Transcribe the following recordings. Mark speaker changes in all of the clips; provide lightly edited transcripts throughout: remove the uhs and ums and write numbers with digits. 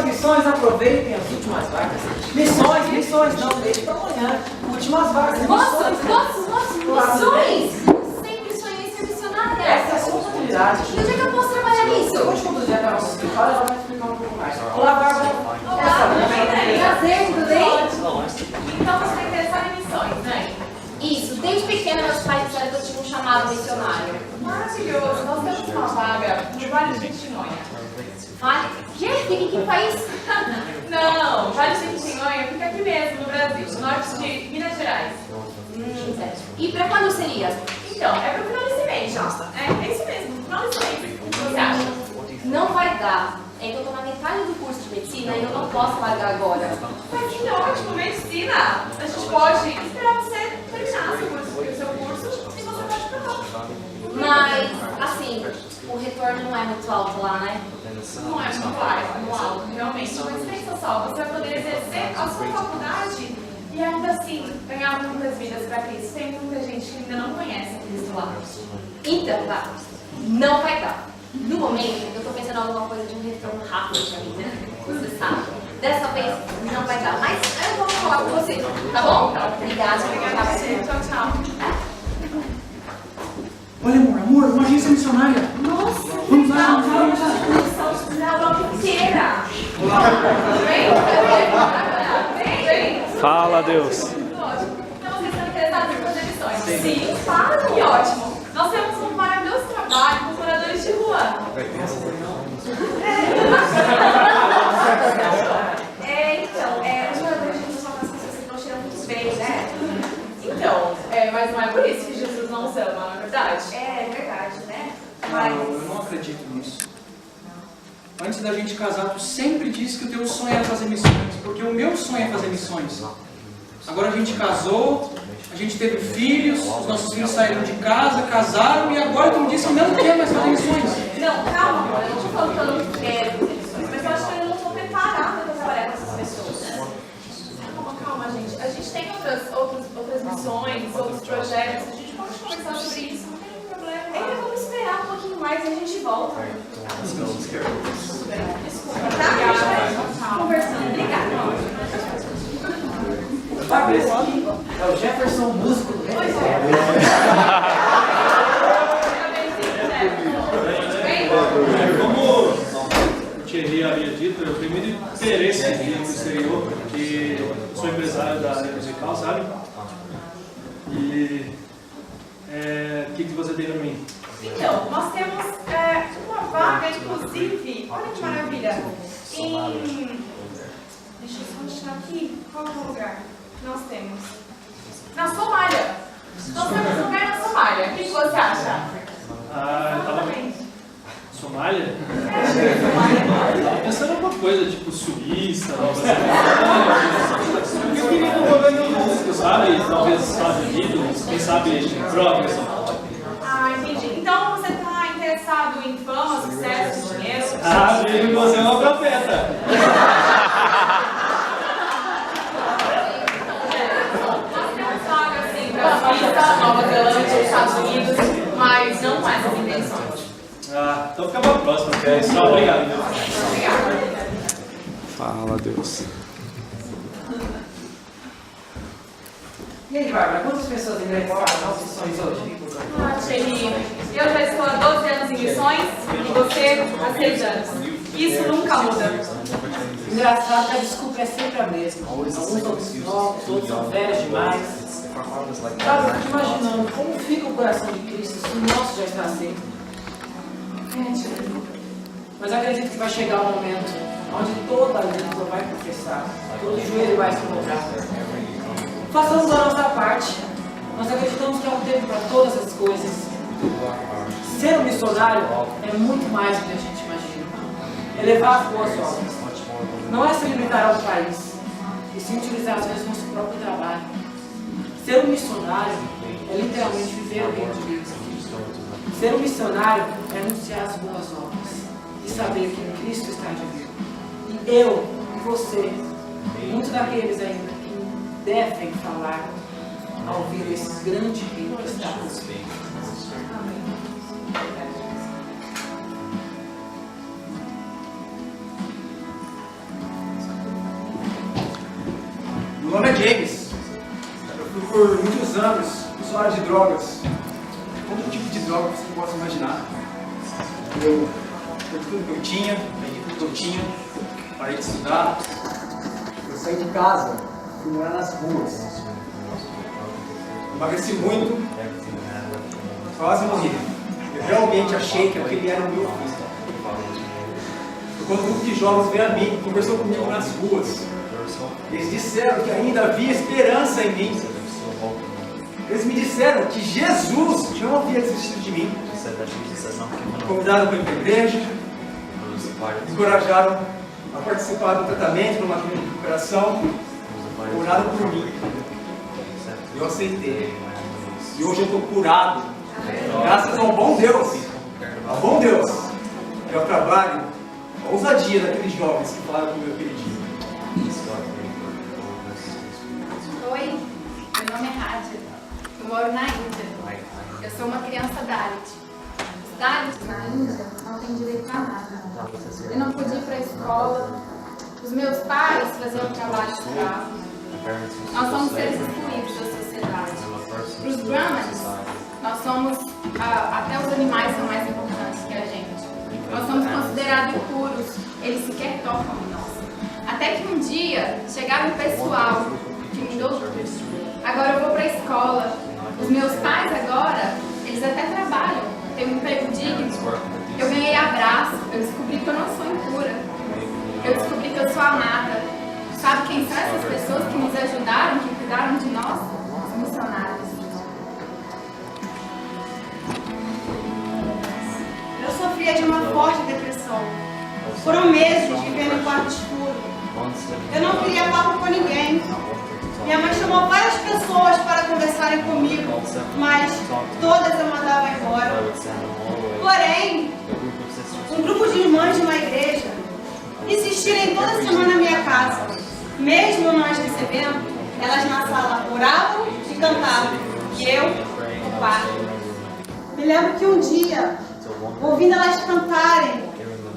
Speaker 1: Missões, aproveitem as últimas vagas. Missões, não deixe para amanhã. Últimas vagas.
Speaker 2: Missões! Sempre sonhei ser missionária.
Speaker 1: Essa é a sua oportunidade.
Speaker 2: E onde é que eu posso trabalhar nisso?
Speaker 1: Eu vou te conduzir até a nossa escritório e ela vai explicar um pouco mais. Olá, Bárbara.
Speaker 2: Olá, prazer, tudo bem?
Speaker 3: Então você está interessado em missões, né?
Speaker 2: Isso, desde pequena meus pais disseram que eu tinha um chamado missionário.
Speaker 3: Maravilhoso! Nós temos uma vaga no Vale de Jequitinhonha.
Speaker 2: Vale? Que? Fica em que país?
Speaker 3: Não, Vale de Jequitinhonha fica aqui mesmo, no Brasil, no norte de Minas Gerais.
Speaker 2: Certo. E pra quando seria?
Speaker 3: Então, é para o final desse mês já. É isso mesmo, final desse mês. O que você acha?
Speaker 2: Não vai dar. É que eu tô na metade do curso de medicina e eu não posso largar agora.
Speaker 3: Mas que ótimo, medicina! A gente pode esperar você terminar o seu curso e você pode ir para lá.
Speaker 2: Mas, assim, o retorno não é muito alto lá, né?
Speaker 3: Não é muito alto, realmente. Mas pensa só, você vai poder exercer a sua faculdade e ainda assim ganhar muitas vidas para Cristo. Tem muita gente que ainda não conhece Cristo lá.
Speaker 2: Então, tá. Não vai dar. No momento, eu tô pensando em alguma coisa de um retorno rápido pra mim, né? Você sabe. Dessa vez, não vai dar. Mas eu vou falar com você, tá bom? Obrigada.
Speaker 3: Obrigada a você. Tchau, tchau.
Speaker 1: Olha, amor, uma agência missionária.
Speaker 3: Nossa,
Speaker 1: Vamos lá,
Speaker 3: vamos lá. Na Europa inteira. Vem.
Speaker 4: Fala, Deus.
Speaker 3: Então, vocês estão interessados em fazer missões? Sim, claro, que ótimo. Nós temos um maravilhoso trabalho com moradores de rua. Os moradores de rua são as pessoas que não tiram muito bem, né? Então, mas não é por isso que Jesus não os ama, não é verdade? É verdade, né?
Speaker 1: Não, eu não acredito nisso. Antes da gente casar, tu sempre disse que o teu sonho era fazer missões, porque o meu sonho é fazer missões. Agora a gente casou, a gente teve filhos, os nossos filhos saíram de casa, casaram e agora tu me disse que não quer mais fazer missões.
Speaker 3: Não, calma, amor, eu não estou falando que eu não quero fazer missões, mas eu acho que eu não estou preparada para trabalhar com essas pessoas. Calma, gente. A gente tem outras missões, outros projetos, a gente pode conversar sobre isso, não tem nenhum problema. Vamos esperar um pouquinho mais e a gente volta. Desculpa, tá? A gente vai conversando. Obrigada.
Speaker 1: Sabe esse aqui? É o Jefferson, músico do
Speaker 3: Pois é.
Speaker 5: Como o Thierry havia dito, eu tenho muito interesse em ir no exterior, porque eu sou empresário da área musical, sabe? E o que você tem para mim?
Speaker 3: Então, nós temos uma vaga, inclusive, olha que maravilha, deixa eu só achar aqui, qual é o lugar que nós temos? Na Somália. Nós temos um lugar na Somália. O que você acha?
Speaker 5: Eu tava... Somália?
Speaker 3: É,
Speaker 5: Eu tava pensando em alguma coisa, tipo Suíça, Nova Zelândia. Eu queria um governo músico, sabe? Talvez Estados Unidos, quem sabe drogas.
Speaker 3: Entendi. Então você está interessado em fama, sucesso, dinheiro?
Speaker 5: Amigo, você é uma profeta.
Speaker 3: Nós temos vaga, assim, para Suíça, Nova Zelândia, Estados Unidos, mas não com essas intenções.
Speaker 5: Então fica para a próxima. Obrigado.
Speaker 3: Obrigada.
Speaker 4: Fala, Deus.
Speaker 1: E aí, Bárbara, quantas pessoas ingressaram nas missões hoje?
Speaker 3: Thierry, eu já estou há 12 anos em missões e você há 6 anos. Isso nunca muda.
Speaker 1: Engraçado que a desculpa é sempre a mesma. Alguns são novos, outros são velhos demais. Sabe, eu fico imaginando como fica o coração de Cristo se o nosso já está assim. Mas acredito que vai chegar um momento onde toda a língua vai confessar, todo joelho vai se dobrar. Façamos a nossa parte. Nós acreditamos que há um tempo para todas as coisas. Ser um missionário é muito mais do que a gente imagina. É levar as boas obras. Não é se limitar ao país, e sim utilizar às vezes o nosso próprio trabalho. Ser um missionário é literalmente viver o reino de Deus aqui. Ser um missionário é anunciar as boas obras e saber que Cristo está de vir. E eu e você, muitos daqueles ainda que devem falar ao ouvir esse grande rei que está por vir.
Speaker 6: Meu nome é James. Eu fui por muitos anos usuário de drogas. Todo tipo de droga que você possa imaginar. Eu perdi tudo que eu tinha, vendi tudo que eu tinha, parei de estudar. Eu saí de casa, fui morar nas ruas. Emagreci muito, quase morri. Eu realmente achei que aquele era o meu fim. Foi quando um grupo de jovens veio a mim, conversou comigo nas ruas. Eles disseram que ainda havia esperança em mim. Eles me disseram que Jesus não havia desistido de mim. Me convidaram para ir para a igreja, me encorajaram a participar do tratamento numa clínica de recuperação, oraram por mim. Eu aceitei. E hoje eu estou curado. Graças ao bom Deus. Ao bom Deus. E ao trabalho, a ousadia daqueles jovens que falaram comigo aquele dia.
Speaker 7: Oi, meu nome é Rádia. Eu moro na Índia. Eu sou uma criança Dalit. Os Dalits na Índia não têm direito a nada. Eu não podia ir para a escola. Os meus pais faziam trabalho escravo. Nós somos seres excluídos da sociedade. Para os Brahmanes, nós somos, até os animais são mais importantes que a gente. Nós somos considerados impuros. Eles sequer tocam em nós. Até que um dia chegaram um pessoal que mudou tudo. Agora eu vou para a escola. Os meus pais agora, eles até trabalham, têm um emprego digno. Eu ganhei abraço, eu descobri que eu não sou impura. Eu descobri que eu sou amada. Sabe quem são essas pessoas que nos ajudaram, que cuidaram de nós? Os missionários.
Speaker 8: Eu sofria de uma forte depressão. Foram meses vivendo em quarto escuro. Eu não queria papo com ninguém. Minha mãe chamou várias pessoas para conversarem comigo, mas todas eu mandava embora. Porém, um grupo de irmãs de uma igreja insistirem toda semana na minha casa. Mesmo não as recebendo, elas na sala oravam e cantavam. E eu, no quarto. Me lembro que um dia, ouvindo elas cantarem,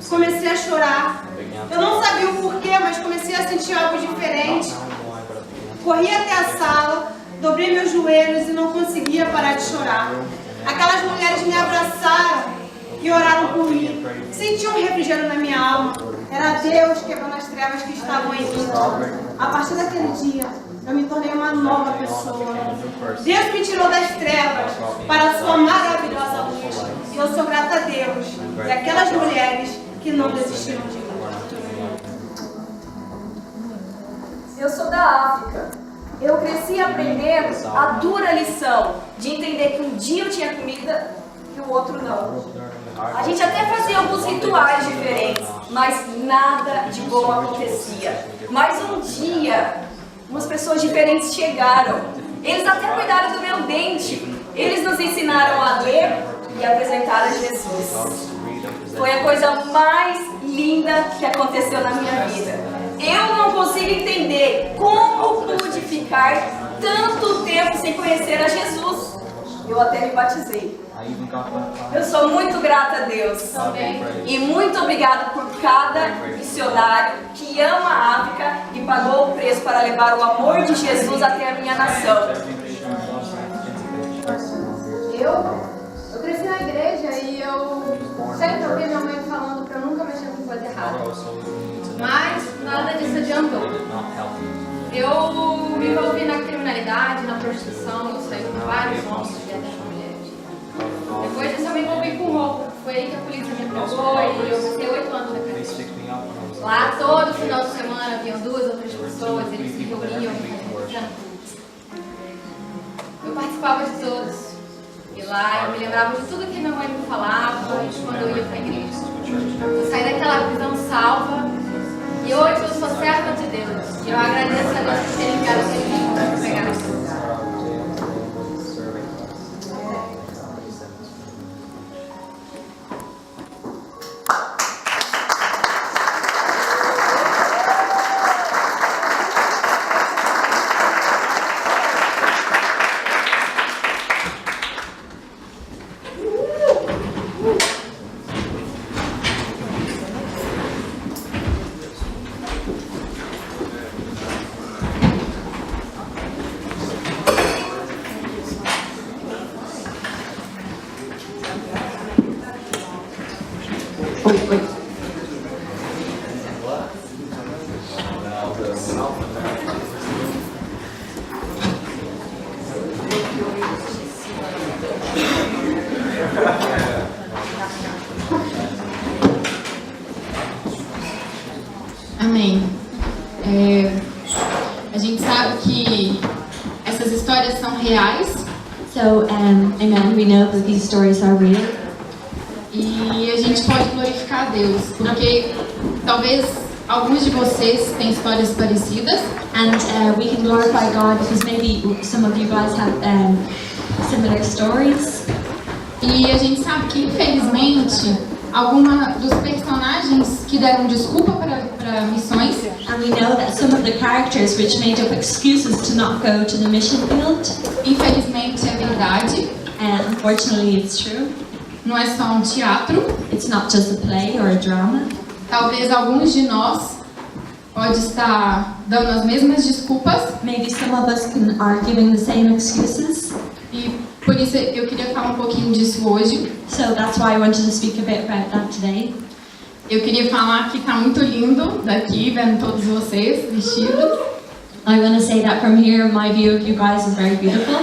Speaker 8: comecei a chorar. Eu não sabia o porquê, mas comecei a sentir algo diferente. Corri até a sala, dobrei meus joelhos e não conseguia parar de chorar. Aquelas mulheres me abraçaram e oraram por mim. Senti um refrigério na minha alma. Era Deus quebrando as trevas que estavam em mim. A partir daquele dia, eu me tornei uma nova pessoa. Deus me tirou das trevas para a sua maravilhosa luz. E eu sou grata a Deus e aquelas mulheres que não desistiram de mim.
Speaker 3: Eu sou da África. Eu cresci aprendendo a dura lição de entender que um dia eu tinha comida e o outro não. A gente até fazia alguns rituais diferentes, mas nada de bom acontecia. Mas um dia, umas pessoas diferentes chegaram. Eles até cuidaram do meu dente. Eles nos ensinaram a ler e apresentaram a Jesus. Foi a coisa mais linda que aconteceu na minha vida. Eu não consigo entender como pude ficar tanto tempo sem conhecer a Jesus. Eu até me batizei. Eu sou muito grata a Deus.
Speaker 7: Também.
Speaker 3: E muito obrigada por cada missionário que ama a África e pagou o preço para levar o amor de Jesus até a minha nação.
Speaker 7: Eu cresci na igreja e eu sempre ouvi minha mãe falando para nunca mexer com coisa errada. Mas nada disso adiantou. Eu me envolvi na criminalidade, na prostituição, eu saí com vários homens e até com mulheres. Depois disso eu me envolvi com roubo. Foi aí que a polícia me pegou e eu passei 8 anos na cadeia. Lá todo final de semana haviam 2 ou 3 pessoas, eles se reuniam eu participava de todos. E lá eu me lembrava de tudo que minha mãe me falava e quando eu ia para a igreja. Eu saí daquela prisão salva e hoje eu sou serva de Deus. E eu agradeço a Deus por ter enviado aquele livro para me pegar nesse lugar. Amém. A gente sabe que essas histórias são reais.
Speaker 9: So, amen, we know that these stories are real.
Speaker 7: E a gente pode glorificar a Deus, porque talvez alguns de vocês têm histórias parecidas.
Speaker 9: And we can glorify God because maybe some of you guys have similar stories.
Speaker 7: E a gente sabe que, infelizmente, alguns dos personagens que deram desculpa para missões,
Speaker 9: And we know that some of the characters which made up excuses to not go to the mission field,
Speaker 7: infelizmente é verdade,
Speaker 9: unfortunately it's true.
Speaker 7: não é só um teatro.
Speaker 9: It's not just a play or a drama.
Speaker 7: Talvez alguns de nós pode estar dando as mesmas desculpas.
Speaker 9: Maybe some of us are giving the same excuses.
Speaker 7: E por isso eu queria falar um pouquinho disso hoje.
Speaker 9: So that's why I wanted to speak a bit about that today.
Speaker 7: Eu queria falar que tá muito lindo daqui, vendo todos vocês vestidos.
Speaker 9: I want to say that from here, my view of you guys is very beautiful.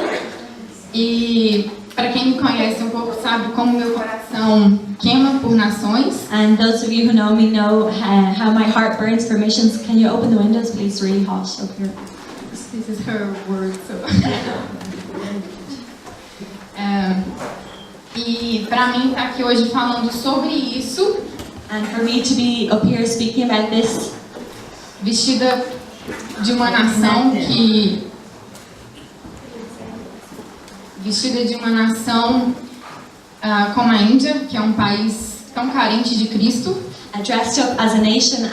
Speaker 7: E para quem me conhece um pouco sabe como meu coração queima por nações.
Speaker 9: And those of you who know me know how my heart burns for missions. Can you open the windows, please? It's really hot up here.
Speaker 7: This is her word, so. E para mim estar aqui hoje falando sobre isso,
Speaker 9: and for me to be up here speaking about this,
Speaker 7: vestida de uma nação como a Índia, que é um país tão carente de Cristo,
Speaker 9: dressed up as a nation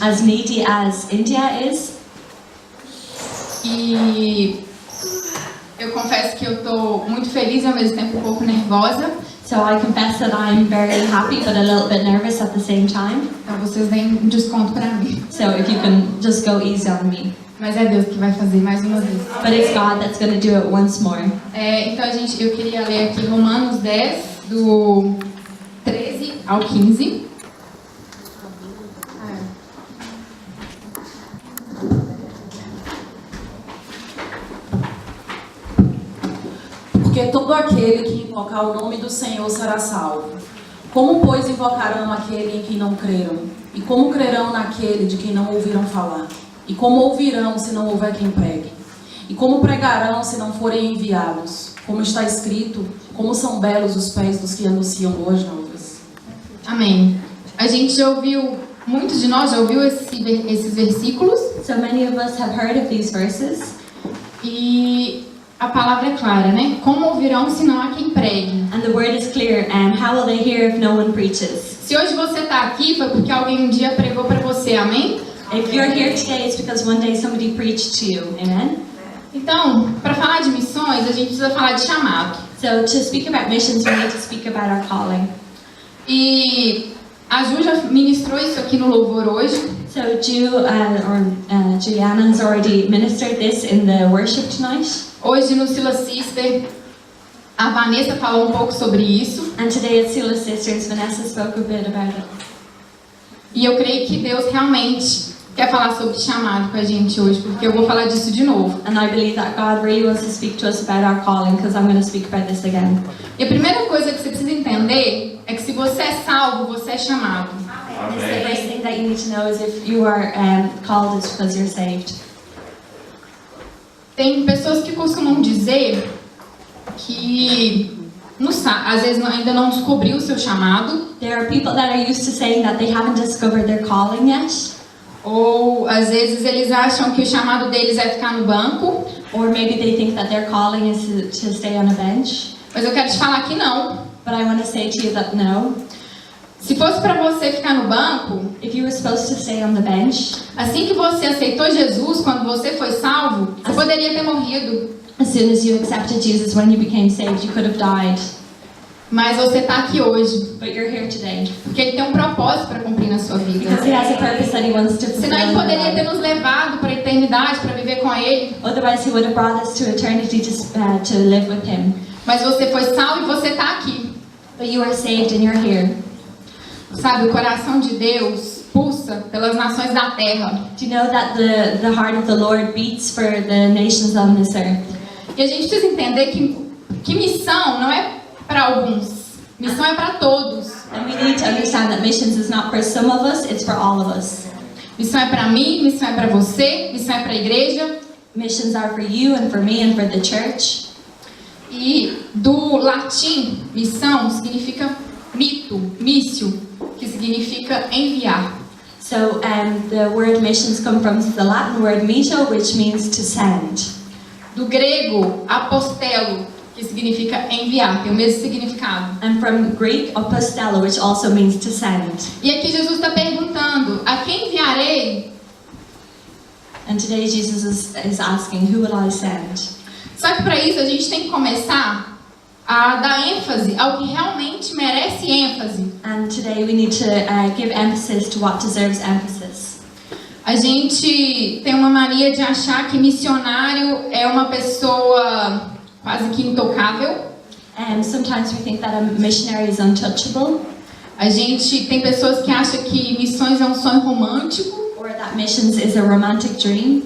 Speaker 9: as needy as India is.
Speaker 7: E eu confesso que eu estou muito feliz e ao mesmo tempo um pouco nervosa.
Speaker 9: So I confess that I'm very happy but a little bit nervous at the same time.
Speaker 7: Então vocês deem um desconto para mim.
Speaker 9: So if you can just go easy on me.
Speaker 7: Mas é Deus que vai fazer mais uma vez.
Speaker 9: But it's God that's going to do it once more.
Speaker 7: Então eu queria ler aqui Romanos 10, do 13 ao 15.
Speaker 10: Porque todo aquele que invocar o nome do Senhor será salvo. Como, pois, invocarão aquele em quem não creram? E como crerão naquele de quem não ouviram falar? E como ouvirão se não houver quem pregue? E como pregarão se não forem enviados? Como está escrito, como são belos os pés dos que anunciam boas novas.
Speaker 7: Amém. A gente já ouviu, muitos de nós já ouviu esses versículos.
Speaker 9: So many of us have heard of these verses.
Speaker 7: E a palavra é clara, né? Como ouvirão se não há quem pregue?
Speaker 9: And the word is clear. How will they hear if no one preaches?
Speaker 7: Se hoje você está aqui foi porque alguém um dia pregou para você, amém?
Speaker 9: If you're here today, it's because one day somebody preached to you, amen?
Speaker 7: Então, para falar de missões, a gente precisa falar de chamado.
Speaker 9: So to speak about missions, we need to speak about our calling.
Speaker 7: E a Ju já ministrou isso aqui no louvor hoje.
Speaker 9: So Juliana has already ministered this in the worship tonight.
Speaker 7: Hoje no Selah Sister, a Vanessa falou um pouco sobre isso.
Speaker 9: And today at Selah Sisters, Vanessa spoke a bit about it.
Speaker 7: E eu creio que Deus realmente quer falar sobre chamado com a gente hoje, porque eu vou falar disso de novo.
Speaker 9: And I believe that God really wants to speak to us about our calling, because I'm going to speak about this again.
Speaker 7: E a primeira coisa que você precisa entender é que se você é salvo, você é chamado.
Speaker 9: The first thing that you need to know is if you are called, it's because you're saved.
Speaker 7: Tem pessoas que costumam dizer que às vezes ainda não descobriu o seu chamado.
Speaker 9: There are people that are used to saying that they haven't discovered their calling yet.
Speaker 7: Ou às vezes eles acham que o chamado deles é ficar no banco.
Speaker 9: Or maybe they think that their calling is to stay on a bench.
Speaker 7: Mas eu quero te falar que não.
Speaker 9: But I want to say to you that no.
Speaker 7: Se fosse para você ficar no banco,
Speaker 9: if you were supposed to stay on the bench,
Speaker 7: assim que você aceitou Jesus, quando você foi salvo, você poderia ter morrido.
Speaker 9: As soon as you accepted Jesus, when you became saved, you could have died.
Speaker 7: Mas você está aqui hoje.
Speaker 9: But you're here today.
Speaker 7: Porque Ele tem um propósito para cumprir na sua vida.
Speaker 9: Because He has a purpose that He wants to fulfill.
Speaker 7: Senão Ele poderia ter nos levado para a eternidade para viver com Ele.
Speaker 9: Otherwise, He would have brought us to eternity to live with Him.
Speaker 7: Mas você foi salvo e você está aqui.
Speaker 9: But you are saved and you're here.
Speaker 7: Sabe, o coração de Deus pulsa pelas nações da terra.
Speaker 9: Do you know that the heart of the Lord beats for the nations on this earth?
Speaker 7: E a gente precisa entender que missão não é
Speaker 3: para alguns. Missão é para todos.
Speaker 9: And we need to understand that missions is not for some of us, it's for all of us.
Speaker 3: Missão é para mim, missão é para você, missão é para a igreja.
Speaker 9: Missions are for you and for me and for the church.
Speaker 3: E do latim, missão significa mito, mício, que significa enviar.
Speaker 9: So the word missions come from the Latin word mito, which means to send.
Speaker 3: Do grego, apostelo, que significa enviar, tem o mesmo significado.
Speaker 9: And from Greek, apostello, which also means to send.
Speaker 3: E aqui Jesus está perguntando, a quem enviarei?
Speaker 9: And today Jesus is asking, who will I send?
Speaker 3: Só que para isso a gente tem que começar a dar ênfase ao que realmente merece ênfase.
Speaker 9: And today we need to give emphasis to what deserves emphasis.
Speaker 3: A gente tem uma mania de achar que missionário é uma pessoa quase que intocável.
Speaker 9: And sometimes we think that a missionary is untouchable.
Speaker 3: A gente tem pessoas que acham que missões é um sonho romântico.
Speaker 9: Or that missions is a romantic dream.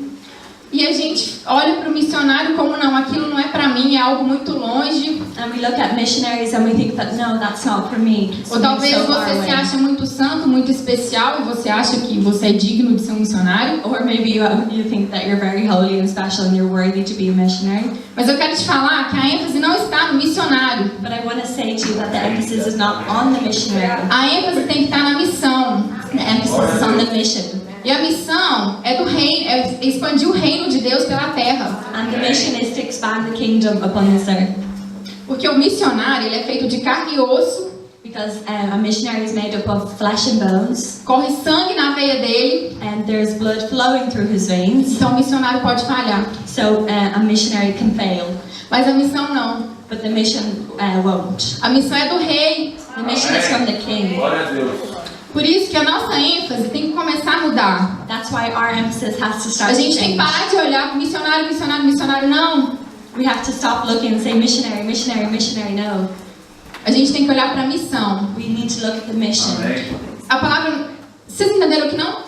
Speaker 3: E a gente olha para o missionário como não, aquilo não é para mim, é algo muito longe.
Speaker 9: And we look at missionaries and we think that no, that's not for me.
Speaker 3: Ou talvez você se acha muito santo, muito especial e você acha que você é digno de ser um missionário.
Speaker 9: Or maybe you think that you're very holy and special and you're worthy to be a missionary.
Speaker 3: Mas eu quero te falar que a ênfase não está no missionário.
Speaker 9: But I want to say to you that the emphasis is not on the missionary.
Speaker 3: A ênfase tem que estar na missão.
Speaker 9: The emphasis is on the mission.
Speaker 3: E a missão é do reino, é expandir o reino de Deus pela terra.
Speaker 9: And the mission is to expand the kingdom upon this earth.
Speaker 3: Porque o missionário, ele é feito de carne e osso.
Speaker 9: Because a missionary is made up of flesh and bones.
Speaker 3: Corre sangue na veia dele.
Speaker 9: And there's blood flowing through his veins.
Speaker 3: Então o missionário pode falhar.
Speaker 9: So a missionary can fail.
Speaker 3: Mas a missão não.
Speaker 9: But the mission won't.
Speaker 3: A missão é do rei.
Speaker 9: The mission is from the king.
Speaker 5: Glória a Deus.
Speaker 3: Por isso que a nossa ênfase tem que começar a mudar.
Speaker 9: That's why our emphasis has to start
Speaker 3: A
Speaker 9: to
Speaker 3: gente tem que
Speaker 9: change.
Speaker 3: parar de olhar para missionário, missionário, missionário, não.
Speaker 9: We have to stop looking and say missionary, missionary, missionary, no.
Speaker 3: A gente tem que olhar para a missão.
Speaker 9: We need to look at the mission.
Speaker 3: A palavra, vocês entenderam que não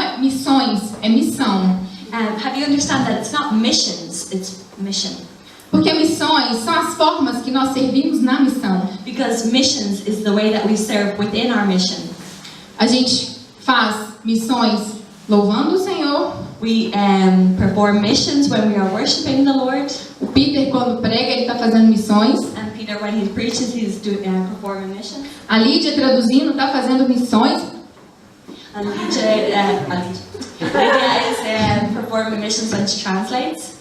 Speaker 3: é missões, é missão.
Speaker 9: Have you understand that it's not missions, it's mission.
Speaker 3: Porque missões são as formas que nós servimos na missão.
Speaker 9: Because missions is the way that we serve within our mission.
Speaker 3: A gente faz missões louvando o Senhor.
Speaker 9: We perform missions when we are worshiping the Lord.
Speaker 3: O Peter, quando prega, ele está fazendo missões.
Speaker 9: And Peter, when he preaches, he's performing missions.
Speaker 3: A Lídia, traduzindo, está fazendo missões.
Speaker 9: And Lydia is performing missions when she translates.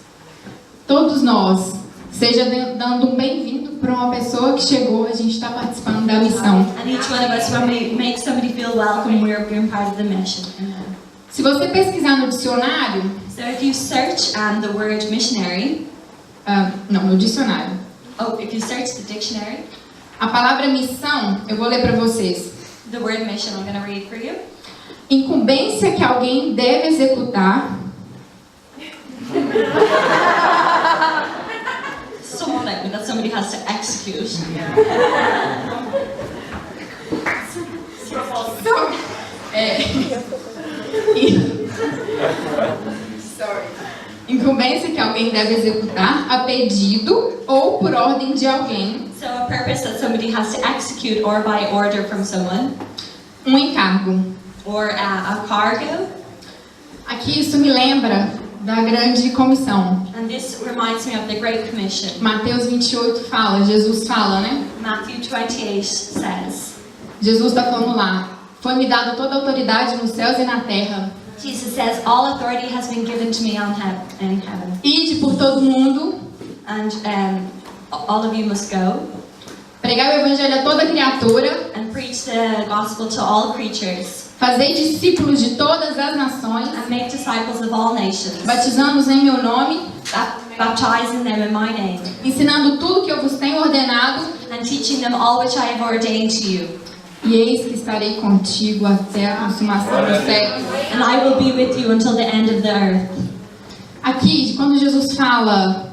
Speaker 3: Todos nós, seja dando um bem-vindo para uma pessoa que chegou, a gente está participando da missão.
Speaker 9: And each one of us, when we make somebody feel welcome, we're being part of the mission.
Speaker 3: Se você pesquisar no dicionário,
Speaker 9: So if you search the word missionary,
Speaker 3: no dicionário,
Speaker 9: if you search the dictionary,
Speaker 3: a palavra missão, eu vou ler para vocês.
Speaker 9: the word mission, I'm going to read for you.
Speaker 3: Incumbência que alguém deve executar.
Speaker 9: Something that somebody has to execute.
Speaker 3: Incumbência que alguém deve executar a pedido ou por ordem de alguém.
Speaker 9: So a purpose that somebody has to execute or by order from someone.
Speaker 3: Um encargo.
Speaker 9: Or a cargo.
Speaker 3: Aqui isso me lembra da grande comissão.
Speaker 9: And this reminds me of the Great Commission.
Speaker 3: Mateus 28 fala, Jesus fala, né?
Speaker 9: Matthew 28 says.
Speaker 3: Jesus está falando lá. Foi-me dada toda a autoridade nos céus e na terra.
Speaker 9: Jesus says, all authority has been given to me in heaven.
Speaker 3: Ide por todo mundo.
Speaker 9: And all of you must go.
Speaker 3: Pregar o evangelho a toda criatura.
Speaker 9: And preach the gospel to all creatures.
Speaker 3: Fazei discípulos de todas as nações.
Speaker 9: And make disciples of all nations.
Speaker 3: Batizando-os em meu nome.
Speaker 9: Baptizing them in my name.
Speaker 3: Ensinando tudo que eu vos tenho ordenado.
Speaker 9: And teaching them all which I have ordained to you.
Speaker 3: E eis que estarei contigo até a consumação dos séculos.
Speaker 9: And I will be with you until the end of the earth.
Speaker 3: Aqui, quando Jesus fala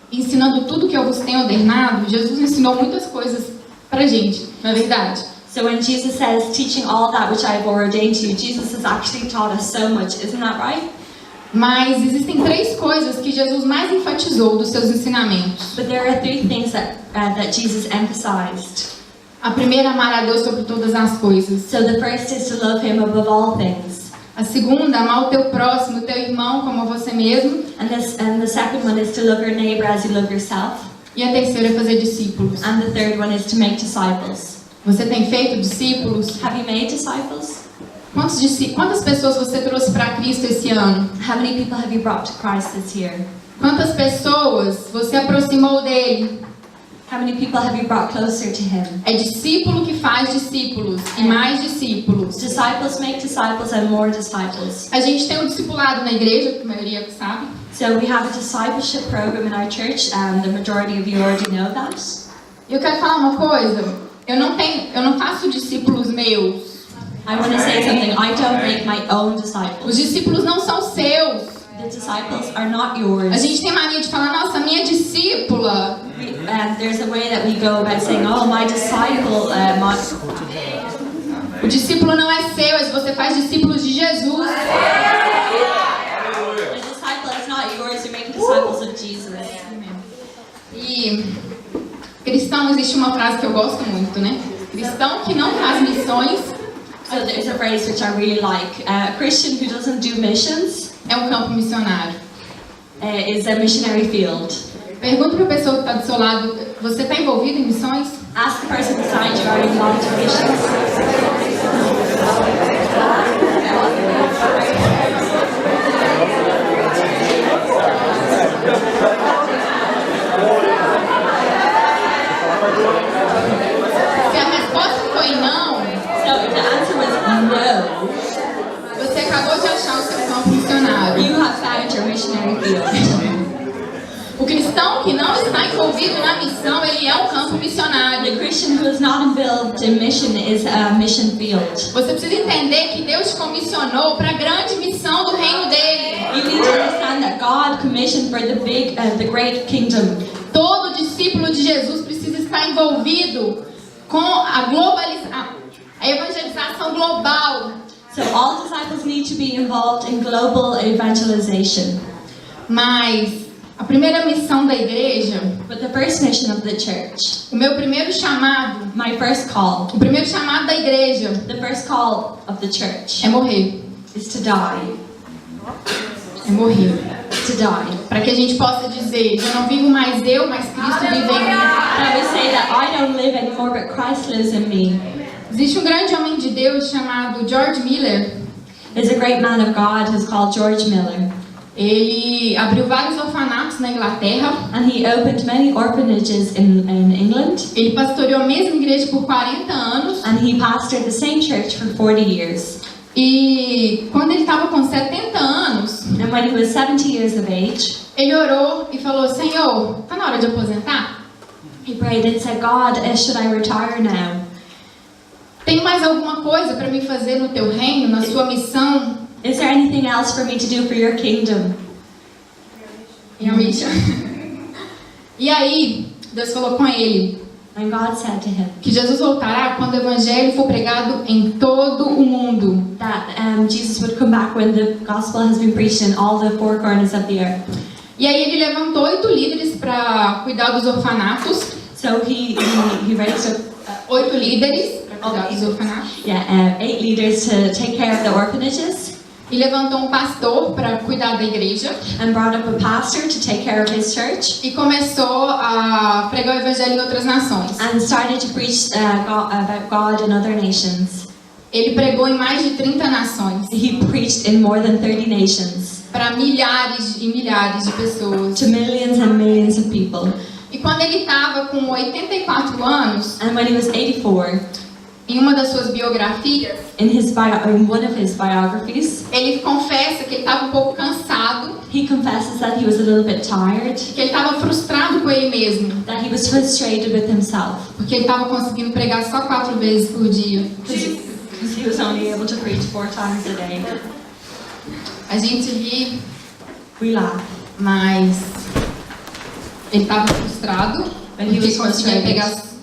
Speaker 3: ensinando tudo que eu vos tenho ordenado, Jesus ensinou muitas coisas pra gente, na verdade.
Speaker 9: So when Jesus says, teaching all that which I have ordained to you, Jesus has actually taught us so much, isn't that right?
Speaker 7: Mas existem 3 coisas que Jesus mais enfatizou dos seus ensinamentos.
Speaker 9: But there are 3 things that Jesus emphasized.
Speaker 7: A primeira, amar a Deus sobre todas as coisas.
Speaker 9: So the first is to love Him above all things.
Speaker 7: A segunda, amar o teu próximo, o teu irmão como a você mesmo.
Speaker 9: And the second one is to love your neighbor as you love yourself.
Speaker 7: E a terceira é fazer discípulos.
Speaker 9: And the third one is to make disciples.
Speaker 7: Você tem feito discípulos?
Speaker 9: Have you made disciples?
Speaker 7: Quantas pessoas você trouxe para Cristo esse ano?
Speaker 9: How many people have you brought to Christ this year?
Speaker 7: Quantas pessoas você aproximou dele?
Speaker 9: How many people have you brought closer to Him?
Speaker 7: É discípulo que faz discípulos e mais discípulos.
Speaker 9: Disciples make disciples and more disciples.
Speaker 7: A gente tem um discipulado na igreja, que a maioria sabe.
Speaker 9: So we have a discipleship program in our church, and the majority of you already know that.
Speaker 7: E eu quero falar uma coisa. Eu não faço discípulos meus.
Speaker 9: I want to say something. I don't make my own disciples.
Speaker 7: Os discípulos não são seus.
Speaker 9: The disciples are not yours.
Speaker 7: A gente tem mania de falar, nossa, minha discípula.
Speaker 9: There's a way that we go about saying, oh, my disciple,
Speaker 7: O discípulo não é seu, você faz discípulos de Jesus.
Speaker 9: The disciple is not yours. You're making disciples of Jesus.
Speaker 7: E cristão, existe uma frase que eu gosto muito, né? Cristão que não faz missões.
Speaker 9: So there's a phrase which I really like. A Christian who doesn't do missions
Speaker 7: é um campo missionário.
Speaker 9: Is a missionary field.
Speaker 7: Pergunta para a pessoa que está do seu lado, você está envolvido em missões?
Speaker 9: Ask the person beside you, are you involved in missions?
Speaker 7: Se a resposta foi não,
Speaker 9: so if the answer was no,
Speaker 7: você acabou de achar o seu campo missionário.
Speaker 9: You have found your missionary field.
Speaker 7: O cristão que não está envolvido na missão, ele é um campo missionário.
Speaker 9: The Christian who is not involved in mission is a mission field.
Speaker 7: Você precisa entender que Deus te comissionou para a grande missão do reino dele.
Speaker 9: You need to understand that God commissioned for the great kingdom.
Speaker 7: Todo discípulo de Jesus precisa estar envolvido com a evangelização global.
Speaker 9: So all disciples need to be involved in global evangelization.
Speaker 7: Mas a primeira missão da igreja,
Speaker 9: but the first mission of the church,
Speaker 7: o meu primeiro chamado,
Speaker 9: my first call,
Speaker 7: o primeiro chamado da igreja,
Speaker 9: the first call of the church,
Speaker 7: é morrer.
Speaker 9: Is to die.
Speaker 7: É morrer.
Speaker 9: To die.
Speaker 7: Para que a gente possa dizer, já não vivo mais eu, mas Cristo vive em mim.
Speaker 9: And we say that I don't live anymore, but Christ lives in me.
Speaker 7: Existe um grande homem de Deus chamado George Miller.
Speaker 9: There's a great man of God who's called George Miller.
Speaker 7: Ele abriu vários orfanatos na Inglaterra.
Speaker 9: And he opened many orphanages in England.
Speaker 7: Ele pastoreou a mesma igreja por 40 anos.
Speaker 9: And he pastored the same church for 40 years.
Speaker 7: E quando ele estava com 70 anos,
Speaker 9: and when he was 70 years of age,
Speaker 7: ele orou e falou: Senhor, está na hora de aposentar?
Speaker 9: He prayed and said, God, should I retire now?
Speaker 7: Tem mais alguma coisa para me fazer no teu reino, na sua missão?
Speaker 9: Is there anything else for me to do for your kingdom?
Speaker 7: E aí, Deus falou com ele,
Speaker 9: and God said to him,
Speaker 7: que Jesus voltará quando o evangelho for pregado em todo o mundo.
Speaker 9: That Jesus would come back when the gospel has been preached in all the four corners of the earth.
Speaker 7: E aí ele levantou 8 líderes para cuidar dos orfanatos.
Speaker 9: So he raised up
Speaker 7: 8 líderes para cuidar dos orfanatos.
Speaker 9: Yeah, 8 leaders to take care of the orphanages.
Speaker 7: E levantou um pastor para cuidar da igreja.
Speaker 9: And brought up a pastor to take care of his church.
Speaker 7: E começou a pregar o evangelho em outras nações.
Speaker 9: And started to preach about God in other nations.
Speaker 7: Ele pregou em mais de 30 nações.
Speaker 9: He preached in more than 30 nations.
Speaker 7: Para milhares e milhares de pessoas.
Speaker 9: To millions and millions of people.
Speaker 7: E quando ele estava com 84 anos,
Speaker 9: and when he was 84,
Speaker 7: em uma das suas biografias,
Speaker 9: in one of his biographies,
Speaker 7: ele confessa que ele estava um pouco cansado.
Speaker 9: He confesses that he was a little bit tired.
Speaker 7: Que ele estava frustrado com ele mesmo.
Speaker 9: That he was frustrated with himself.
Speaker 7: Porque ele estava conseguindo pregar só 4 vezes por dia.
Speaker 9: Because he was only able to preach 4 times a day.
Speaker 7: A gente ri,
Speaker 9: we laugh,
Speaker 7: mas ele estava frustrado. Porque conseguia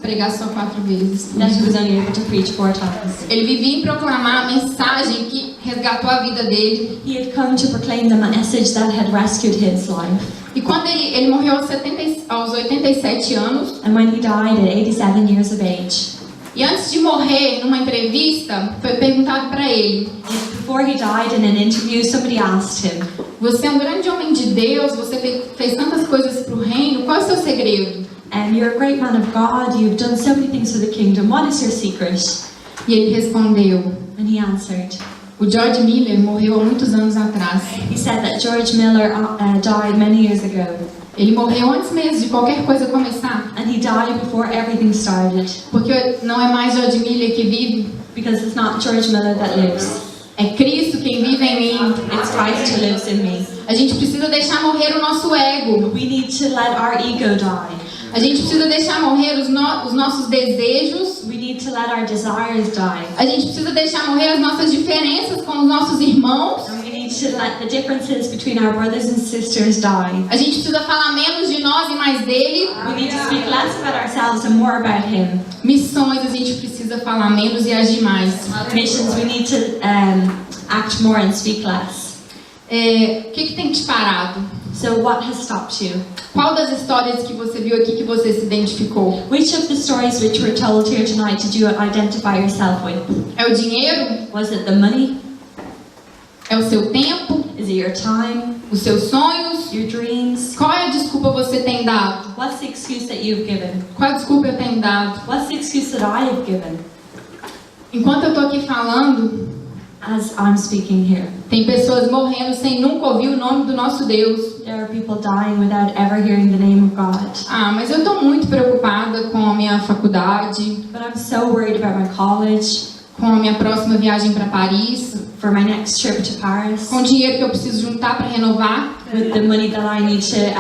Speaker 7: pregar só 4 vezes.
Speaker 9: That he was only able to preach 4 times.
Speaker 7: Ele vivia em proclamar a mensagem que
Speaker 11: resgatou a vida dele.
Speaker 9: He had come to proclaim the message that had rescued his life.
Speaker 11: E quando ele morreu aos 87 anos.
Speaker 9: And when he died at 87 years of age.
Speaker 11: E antes de morrer, numa entrevista, foi perguntado para ele.
Speaker 9: Before he died in an interview, somebody asked him,
Speaker 11: você é um grande homem de Deus, você fez tantas coisas para o reino, qual é o seu segredo?
Speaker 9: You're a great man of God, you've done so many things for the kingdom, what is your secret?
Speaker 11: E ele respondeu.
Speaker 9: And he answered.
Speaker 11: O George Miller morreu há muitos anos atrás.
Speaker 9: He said that George Miller died many years ago.
Speaker 11: Ele morreu antes mesmo de qualquer coisa começar.
Speaker 9: And he died before everything started.
Speaker 11: Porque não é mais George Miller que vive.
Speaker 9: Because it's not George Miller that lives.
Speaker 11: É Cristo quem vive em mim.
Speaker 9: It's Christ who lives in me.
Speaker 11: A gente precisa deixar morrer o nosso ego.
Speaker 9: We need to let our ego die.
Speaker 11: A gente precisa deixar morrer os nossos desejos.
Speaker 9: We need to let our desires die.
Speaker 11: A gente precisa deixar morrer as nossas diferenças com os nossos irmãos.
Speaker 9: And we need to let the differences between our brothers and sisters die.
Speaker 11: A gente precisa falar menos de nós e mais dele.
Speaker 9: We need to speak less about ourselves and more about him.
Speaker 11: Missões, a gente precisa falar menos e agir mais.
Speaker 9: Missions, we need to act more and speak less.
Speaker 11: O que tem te parado?
Speaker 9: So what has stopped you?
Speaker 11: Qual das histórias que você viu aqui que você se identificou?
Speaker 9: Which of the stories which were told here tonight did you identify yourself with?
Speaker 11: É o dinheiro?
Speaker 9: Was it the money?
Speaker 11: É o seu tempo?
Speaker 9: Is it your time?
Speaker 11: Os seus sonhos?
Speaker 9: Your dreams?
Speaker 11: Qual é a desculpa você tem dado?
Speaker 9: What's the excuse that you've given?
Speaker 11: Qual a desculpa eu tenho dado?
Speaker 9: What's the excuse that I have given?
Speaker 11: Enquanto eu tô aqui falando,
Speaker 9: as I'm speaking here,
Speaker 11: tem pessoas morrendo sem nunca ouvir o nome do nosso Deus.
Speaker 9: There are people dying without ever hearing the name of God.
Speaker 11: Mas eu tô muito preocupada com a minha faculdade.
Speaker 9: But I'm so worried about my college.
Speaker 11: Com a minha próxima viagem para Paris.
Speaker 9: For my next trip to Paris.
Speaker 11: Com o dinheiro que eu preciso juntar para renovar.
Speaker 9: With the money that I need to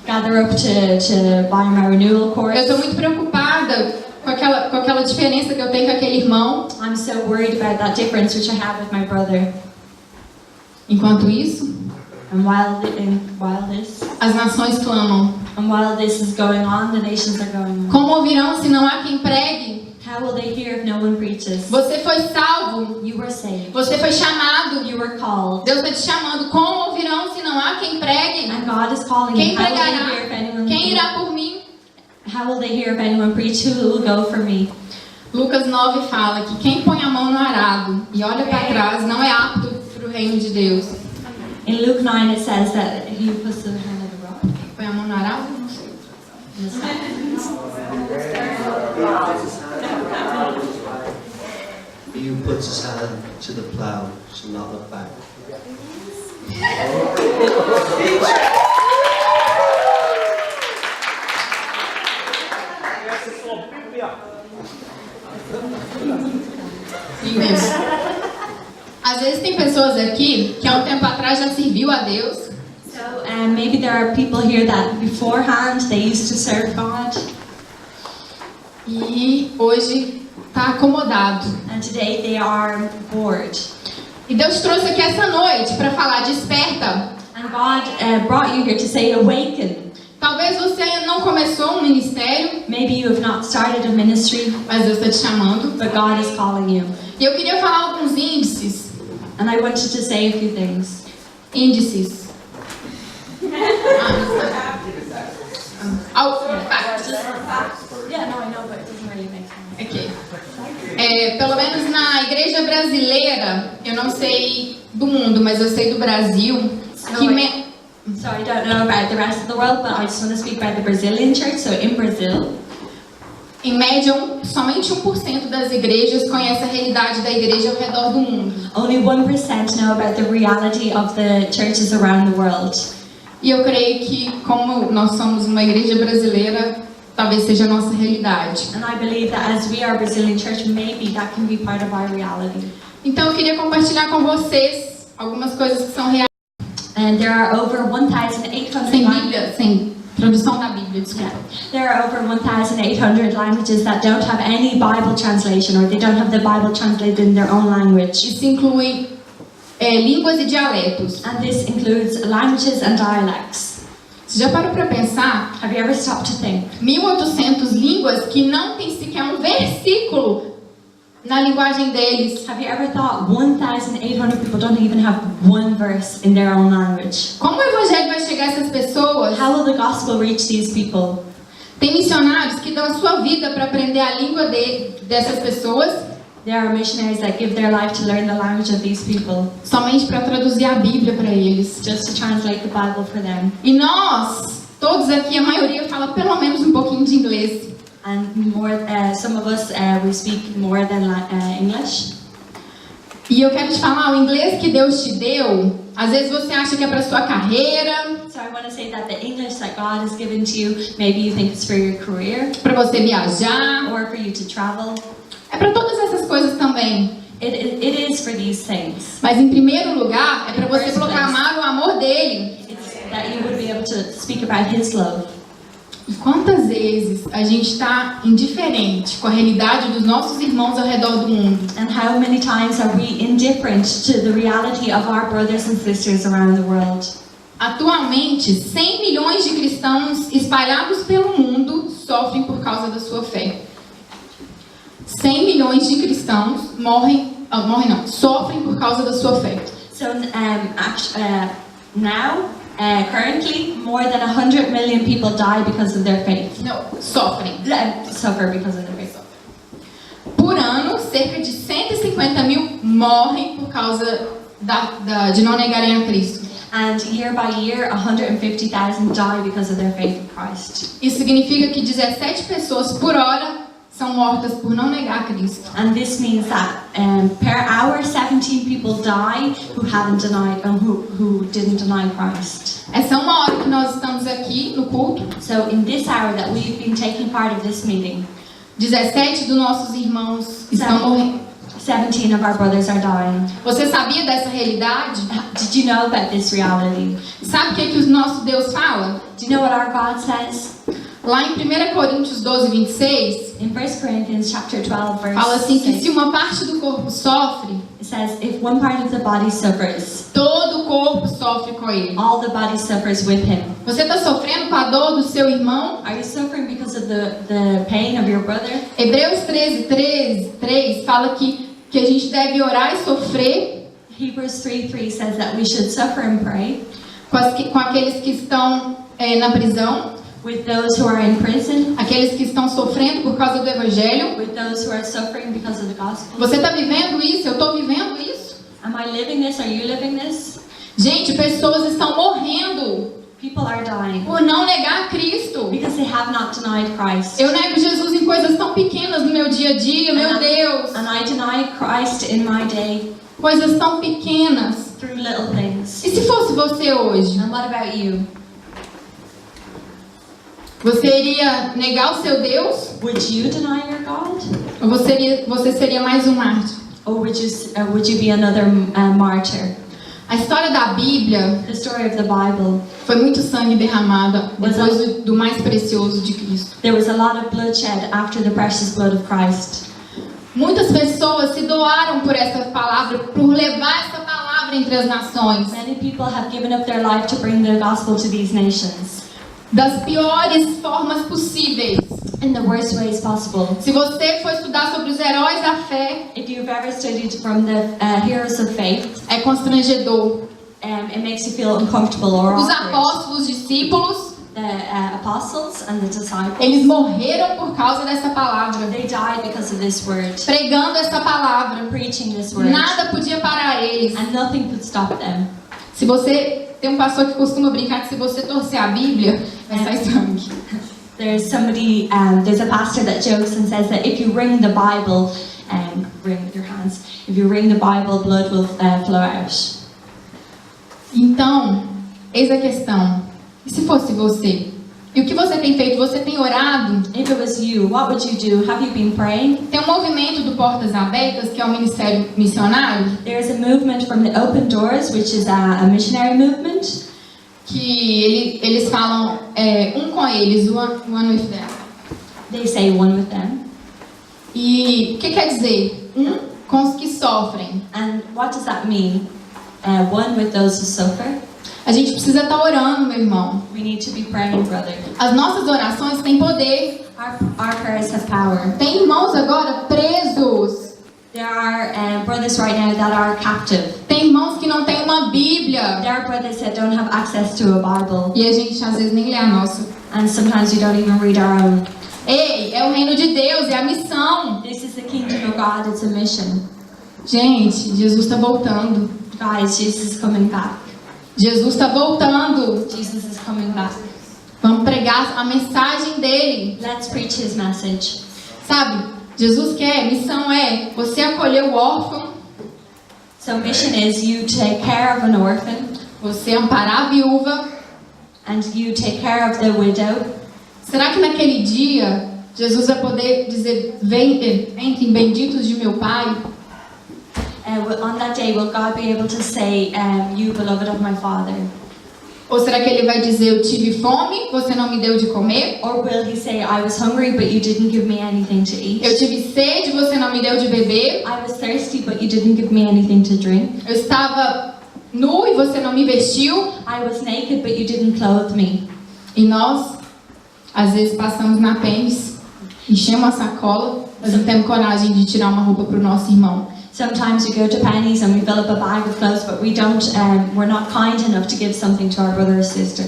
Speaker 9: gather up to buy my renewal course.
Speaker 11: Eu tô muito preocupada com aquela diferença que eu tenho com aquele irmão.
Speaker 9: I'm so worried about that difference which I have with my brother.
Speaker 11: Enquanto isso,
Speaker 9: and while this,
Speaker 11: as nações clamam.
Speaker 9: And while this is going on, the nations are going on.
Speaker 11: Como ouvirão se não há quem pregue?
Speaker 9: How will they hear if no one preaches?
Speaker 11: Você foi salvo.
Speaker 9: You were saved.
Speaker 11: Você foi chamado.
Speaker 9: You were called.
Speaker 11: Deus está te chamando. Como ouvirão se não há quem pregue?
Speaker 9: And God is calling
Speaker 11: Quem
Speaker 9: you.
Speaker 11: pregará? Quem irá por mim?
Speaker 9: How will they hear if anyone preach? Who will go for me?
Speaker 11: Lucas 9 fala que quem põe a mão no arado e olha para trás não é apto para o reino de Deus.
Speaker 9: In Luke 9 it says that he puts the hand on the rock.
Speaker 11: Quem põe a mão no arado? Não sei.
Speaker 12: He who puts his hand to the plow shall not look back.
Speaker 11: Às vezes tem pessoas aqui que há um tempo atrás já serviu a Deus.
Speaker 9: So maybe there are people here that beforehand they used to serve God.
Speaker 11: E hoje está acomodado.
Speaker 9: And today they are bored.
Speaker 11: E Deus trouxe aqui essa noite para falar desperta.
Speaker 9: And God brought you here to say awaken.
Speaker 11: Talvez você não começou um ministério.
Speaker 9: Maybe you have not started a ministry.
Speaker 11: Mas Deus está te chamando.
Speaker 9: But God is calling you.
Speaker 11: E eu queria falar alguns índices.
Speaker 9: And I wanted to say a few things.
Speaker 11: Índices.
Speaker 9: Yeah, no, I know, but it doesn't really make sense.
Speaker 11: Okay. Pelo menos na igreja brasileira, eu não sei do mundo, mas eu sei do Brasil.
Speaker 9: So I don't know about the rest of the world, but I just want to speak about the Brazilian church. So in Brazil,
Speaker 11: em média, somente 1% das igrejas conhece a realidade da igreja ao redor do mundo.
Speaker 9: Only 1% know about the reality of the churches around the world.
Speaker 11: E eu creio que, como nós somos uma igreja brasileira, talvez seja a nossa realidade.
Speaker 9: And I believe that as we are a Brazilian church, maybe that can be part of our reality.
Speaker 11: Então eu queria compartilhar com vocês algumas coisas que são reais.
Speaker 9: And there are over 1,800
Speaker 11: sem Bíblia, sem tradução da Bíblia, desculpa.
Speaker 9: There are over 1,800 languages that don't have any Bible translation, or they don't have the Bible translated in their own language.
Speaker 11: Isso inclui línguas e dialetos.
Speaker 9: And this includes languages and dialects.
Speaker 11: Você já parou para pensar?
Speaker 9: Have you ever stopped to think?
Speaker 11: 1.800 línguas que não tem sequer um versículo na linguagem deles.
Speaker 9: Have you ever thought 1,800 people don't even have one verse in their own language?
Speaker 11: Como o evangelho vai chegar a essas pessoas?
Speaker 9: How will the gospel reach these people?
Speaker 11: Tem missionários que dão a sua vida para aprender a língua dessas pessoas.
Speaker 9: There are missionaries that give their life to learn the language of these people.
Speaker 11: Somente para traduzir a Bíblia para eles.
Speaker 9: Just to translate the Bible for them.
Speaker 11: E nós, todos aqui, a maioria fala pelo menos um pouquinho de inglês.
Speaker 9: And some of us, we speak more than English.
Speaker 11: E eu quero te falar, o inglês que Deus te deu, às vezes você acha que é para sua carreira.
Speaker 9: So I want to say that the English that God has given to you, maybe you think it's for your career,
Speaker 11: para você viajar,
Speaker 9: or for you to travel.
Speaker 11: É para todas essas coisas também.
Speaker 9: It is for these things.
Speaker 11: Mas em primeiro lugar, é para você proclamar o amor dele.
Speaker 9: It's that you would be able to speak about His love.
Speaker 11: E quantas vezes a gente está indiferente com a realidade dos nossos irmãos ao redor do mundo?
Speaker 9: And how many times are we indifferent to the reality of our brothers and sisters around the world?
Speaker 11: Atualmente, 100 milhões de cristãos espalhados pelo mundo sofrem por causa da sua fé. 100 milhões de cristãos sofrem por causa da sua fé.
Speaker 9: So currently, more than 100 million people die because of their faith.
Speaker 11: Não, sofrem.
Speaker 9: Suffer because of their faith.
Speaker 11: Por ano, cerca de 150 mil morrem por causa de não negarem a Cristo.
Speaker 9: And year by year, 150,000 die because of their faith in Christ.
Speaker 11: Isso significa que 17 pessoas por hora são mortas por não negar Cristo.
Speaker 9: And this means that per hour, 17 people die who haven't denied, who didn't deny Christ.
Speaker 11: Essa é uma hora que nós estamos aqui no culto.
Speaker 9: So in this hour that we've been taking part of this meeting,
Speaker 11: 17 dos nossos irmãos estão morrendo.
Speaker 9: 17 of our brothers are dying.
Speaker 11: Você sabia dessa realidade?
Speaker 9: Did you know about this reality?
Speaker 11: Sabe o que o nosso Deus fala?
Speaker 9: Do you know what our God says?
Speaker 11: Lá em 1 Coríntios 12, 26,
Speaker 9: in 1 Corinthians chapter 12, verse
Speaker 11: fala assim que
Speaker 9: 6,
Speaker 11: se uma parte do corpo sofre,
Speaker 9: it says, if one part of the body suffers,
Speaker 11: todo o corpo sofre com ele.
Speaker 9: All the body suffers with him.
Speaker 11: Você está sofrendo com a dor do seu irmão?
Speaker 9: Are you suffering because of the pain of your brother?
Speaker 11: Hebreus 13:3 fala que a gente deve orar e sofrer.
Speaker 9: Hebrews 3:3 says that we should suffer and pray
Speaker 11: com aqueles que estão na prisão.
Speaker 9: With those who are in prison,
Speaker 11: aqueles que estão sofrendo por causa do evangelho.
Speaker 9: With those who are suffering because of the gospel.
Speaker 11: Você está vivendo isso? Eu estou vivendo isso?
Speaker 9: Am I living this? Are you living this?
Speaker 11: Gente, pessoas estão morrendo.
Speaker 9: People are dying
Speaker 11: por não negar Cristo.
Speaker 9: Because they have not denied Christ.
Speaker 11: Eu nego Jesus em coisas tão pequenas no meu dia a dia, meu Deus.
Speaker 9: And I deny Christ in my day.
Speaker 11: Coisas tão pequenas.
Speaker 9: Through little things.
Speaker 11: E se fosse você hoje?
Speaker 9: And what about you?
Speaker 11: Você iria negar o seu Deus?
Speaker 9: Would you deny your God?
Speaker 11: Ou você seria mais um mártir?
Speaker 9: Or would you be another martyr?
Speaker 11: A história da Bíblia,
Speaker 9: the story of the Bible,
Speaker 11: foi muito sangue derramado depois do mais precioso de Cristo.
Speaker 9: There was a lot of bloodshed after the precious blood of Christ.
Speaker 11: Muitas pessoas se doaram por essa palavra, por levar essa palavra entre as nações.
Speaker 9: Many people have given up their life to bring the gospel to these nations.
Speaker 11: Das piores formas possíveis.
Speaker 9: In the worst ways possible.
Speaker 11: Se você for estudar sobre os heróis da fé,
Speaker 9: if you've ever studied from the heroes of faith,
Speaker 11: é constrangedor.
Speaker 9: It makes you feel uncomfortable or
Speaker 11: Os
Speaker 9: awkward.
Speaker 11: apóstolos, discípulos,
Speaker 9: the apostles and the disciples,
Speaker 11: eles morreram por causa dessa palavra.
Speaker 9: They died because of this word.
Speaker 11: Pregando essa palavra,
Speaker 9: preaching this word.
Speaker 11: Nada podia parar eles.
Speaker 9: And nothing could stop them.
Speaker 11: Se você tem pastor que costuma brincar que se você torcer a Bíblia, vai sair sangue.
Speaker 9: There's a pastor that jokes and says that if you ring the Bible, ring with your hands. If you ring the Bible, blood will flow out.
Speaker 11: Então, eis a questão. E se fosse você? E o que você tem feito? Você tem orado?
Speaker 9: If it was you, what would you do? Have you been praying?
Speaker 11: Tem um movimento do Portas Abertas, que é um ministério missionário.
Speaker 9: There's a movement from the Open Doors, which is a missionary movement.
Speaker 11: Que eles falam um com eles, one with them.
Speaker 9: They say one with them.
Speaker 11: E o que quer dizer? Um com os que sofrem.
Speaker 9: And what does that mean? One with those who suffer.
Speaker 11: A gente precisa estar orando, meu irmão.
Speaker 9: We need to be praying, brother.
Speaker 11: As nossas orações têm poder.
Speaker 9: Our prayers have power.
Speaker 11: Tem irmãos agora presos.
Speaker 9: There are brothers right now that are captive.
Speaker 11: Tem irmãos que não têm uma Bíblia.
Speaker 9: There are brothers that don't have access to a Bible.
Speaker 11: E a gente às vezes nem lê a nossa.
Speaker 9: And sometimes we don't even read our own.
Speaker 11: Ei, é o reino de Deus, é a missão.
Speaker 9: This is the kingdom of God, it's a mission.
Speaker 11: Gente, Jesus está voltando.
Speaker 9: Guys, Jesus is coming back.
Speaker 11: Jesus está voltando.
Speaker 9: Jesus is coming back.
Speaker 11: Vamos pregar a mensagem dele.
Speaker 9: Let's preach his message.
Speaker 11: Sabe, Jesus quer, missão é você acolher o órfão.
Speaker 9: So mission is you take care of an orphan.
Speaker 11: Você amparar a viúva.
Speaker 9: And you take care of the widow.
Speaker 11: Será que naquele dia Jesus vai poder dizer, entrem benditos de meu Pai?
Speaker 9: On that day, will God be able to say, you beloved of my Father?
Speaker 11: Ou será que ele vai dizer, eu tive fome, você não me deu de comer?
Speaker 9: Or will he say, I was hungry, but you didn't give me anything to eat?
Speaker 11: Eu tive sede, você não me deu de beber?
Speaker 9: I was thirsty, but you didn't give me anything to drink?
Speaker 11: Eu estava nu e você não me vestiu?
Speaker 9: I was naked, but you didn't clothe me.
Speaker 11: E nós, às vezes, passamos na PEMS, enchemos a sacola, mas não temos coragem de tirar uma roupa para o nosso irmão.
Speaker 9: Sometimes we go to Penny's and we fill up a bag of clothes, but we're not kind enough to give something to our brother or sister.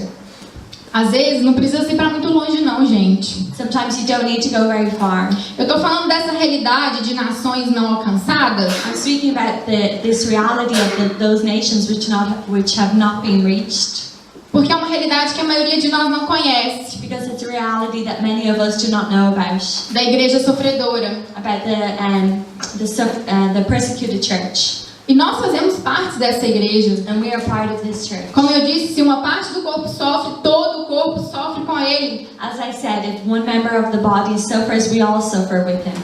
Speaker 11: Às vezes não precisa ir para muito longe não, gente.
Speaker 9: Sometimes you don't need to go very far.
Speaker 11: Eu estou falando dessa realidade de nações não alcançadas.
Speaker 9: I'm speaking about this reality of those nations which have not been reached.
Speaker 11: Porque é uma realidade que a maioria de nós não conhece.
Speaker 9: Because it's a reality that many of us do not know about.
Speaker 11: Da igreja sofredora.
Speaker 9: About the persecuted church.
Speaker 11: E nós fazemos parte dessa igreja.
Speaker 9: And we are part of this church.
Speaker 11: Como eu disse, se uma parte do corpo sofre, todo o corpo sofre com ele.
Speaker 9: As I said, if one member of the body suffers, we all suffer with him.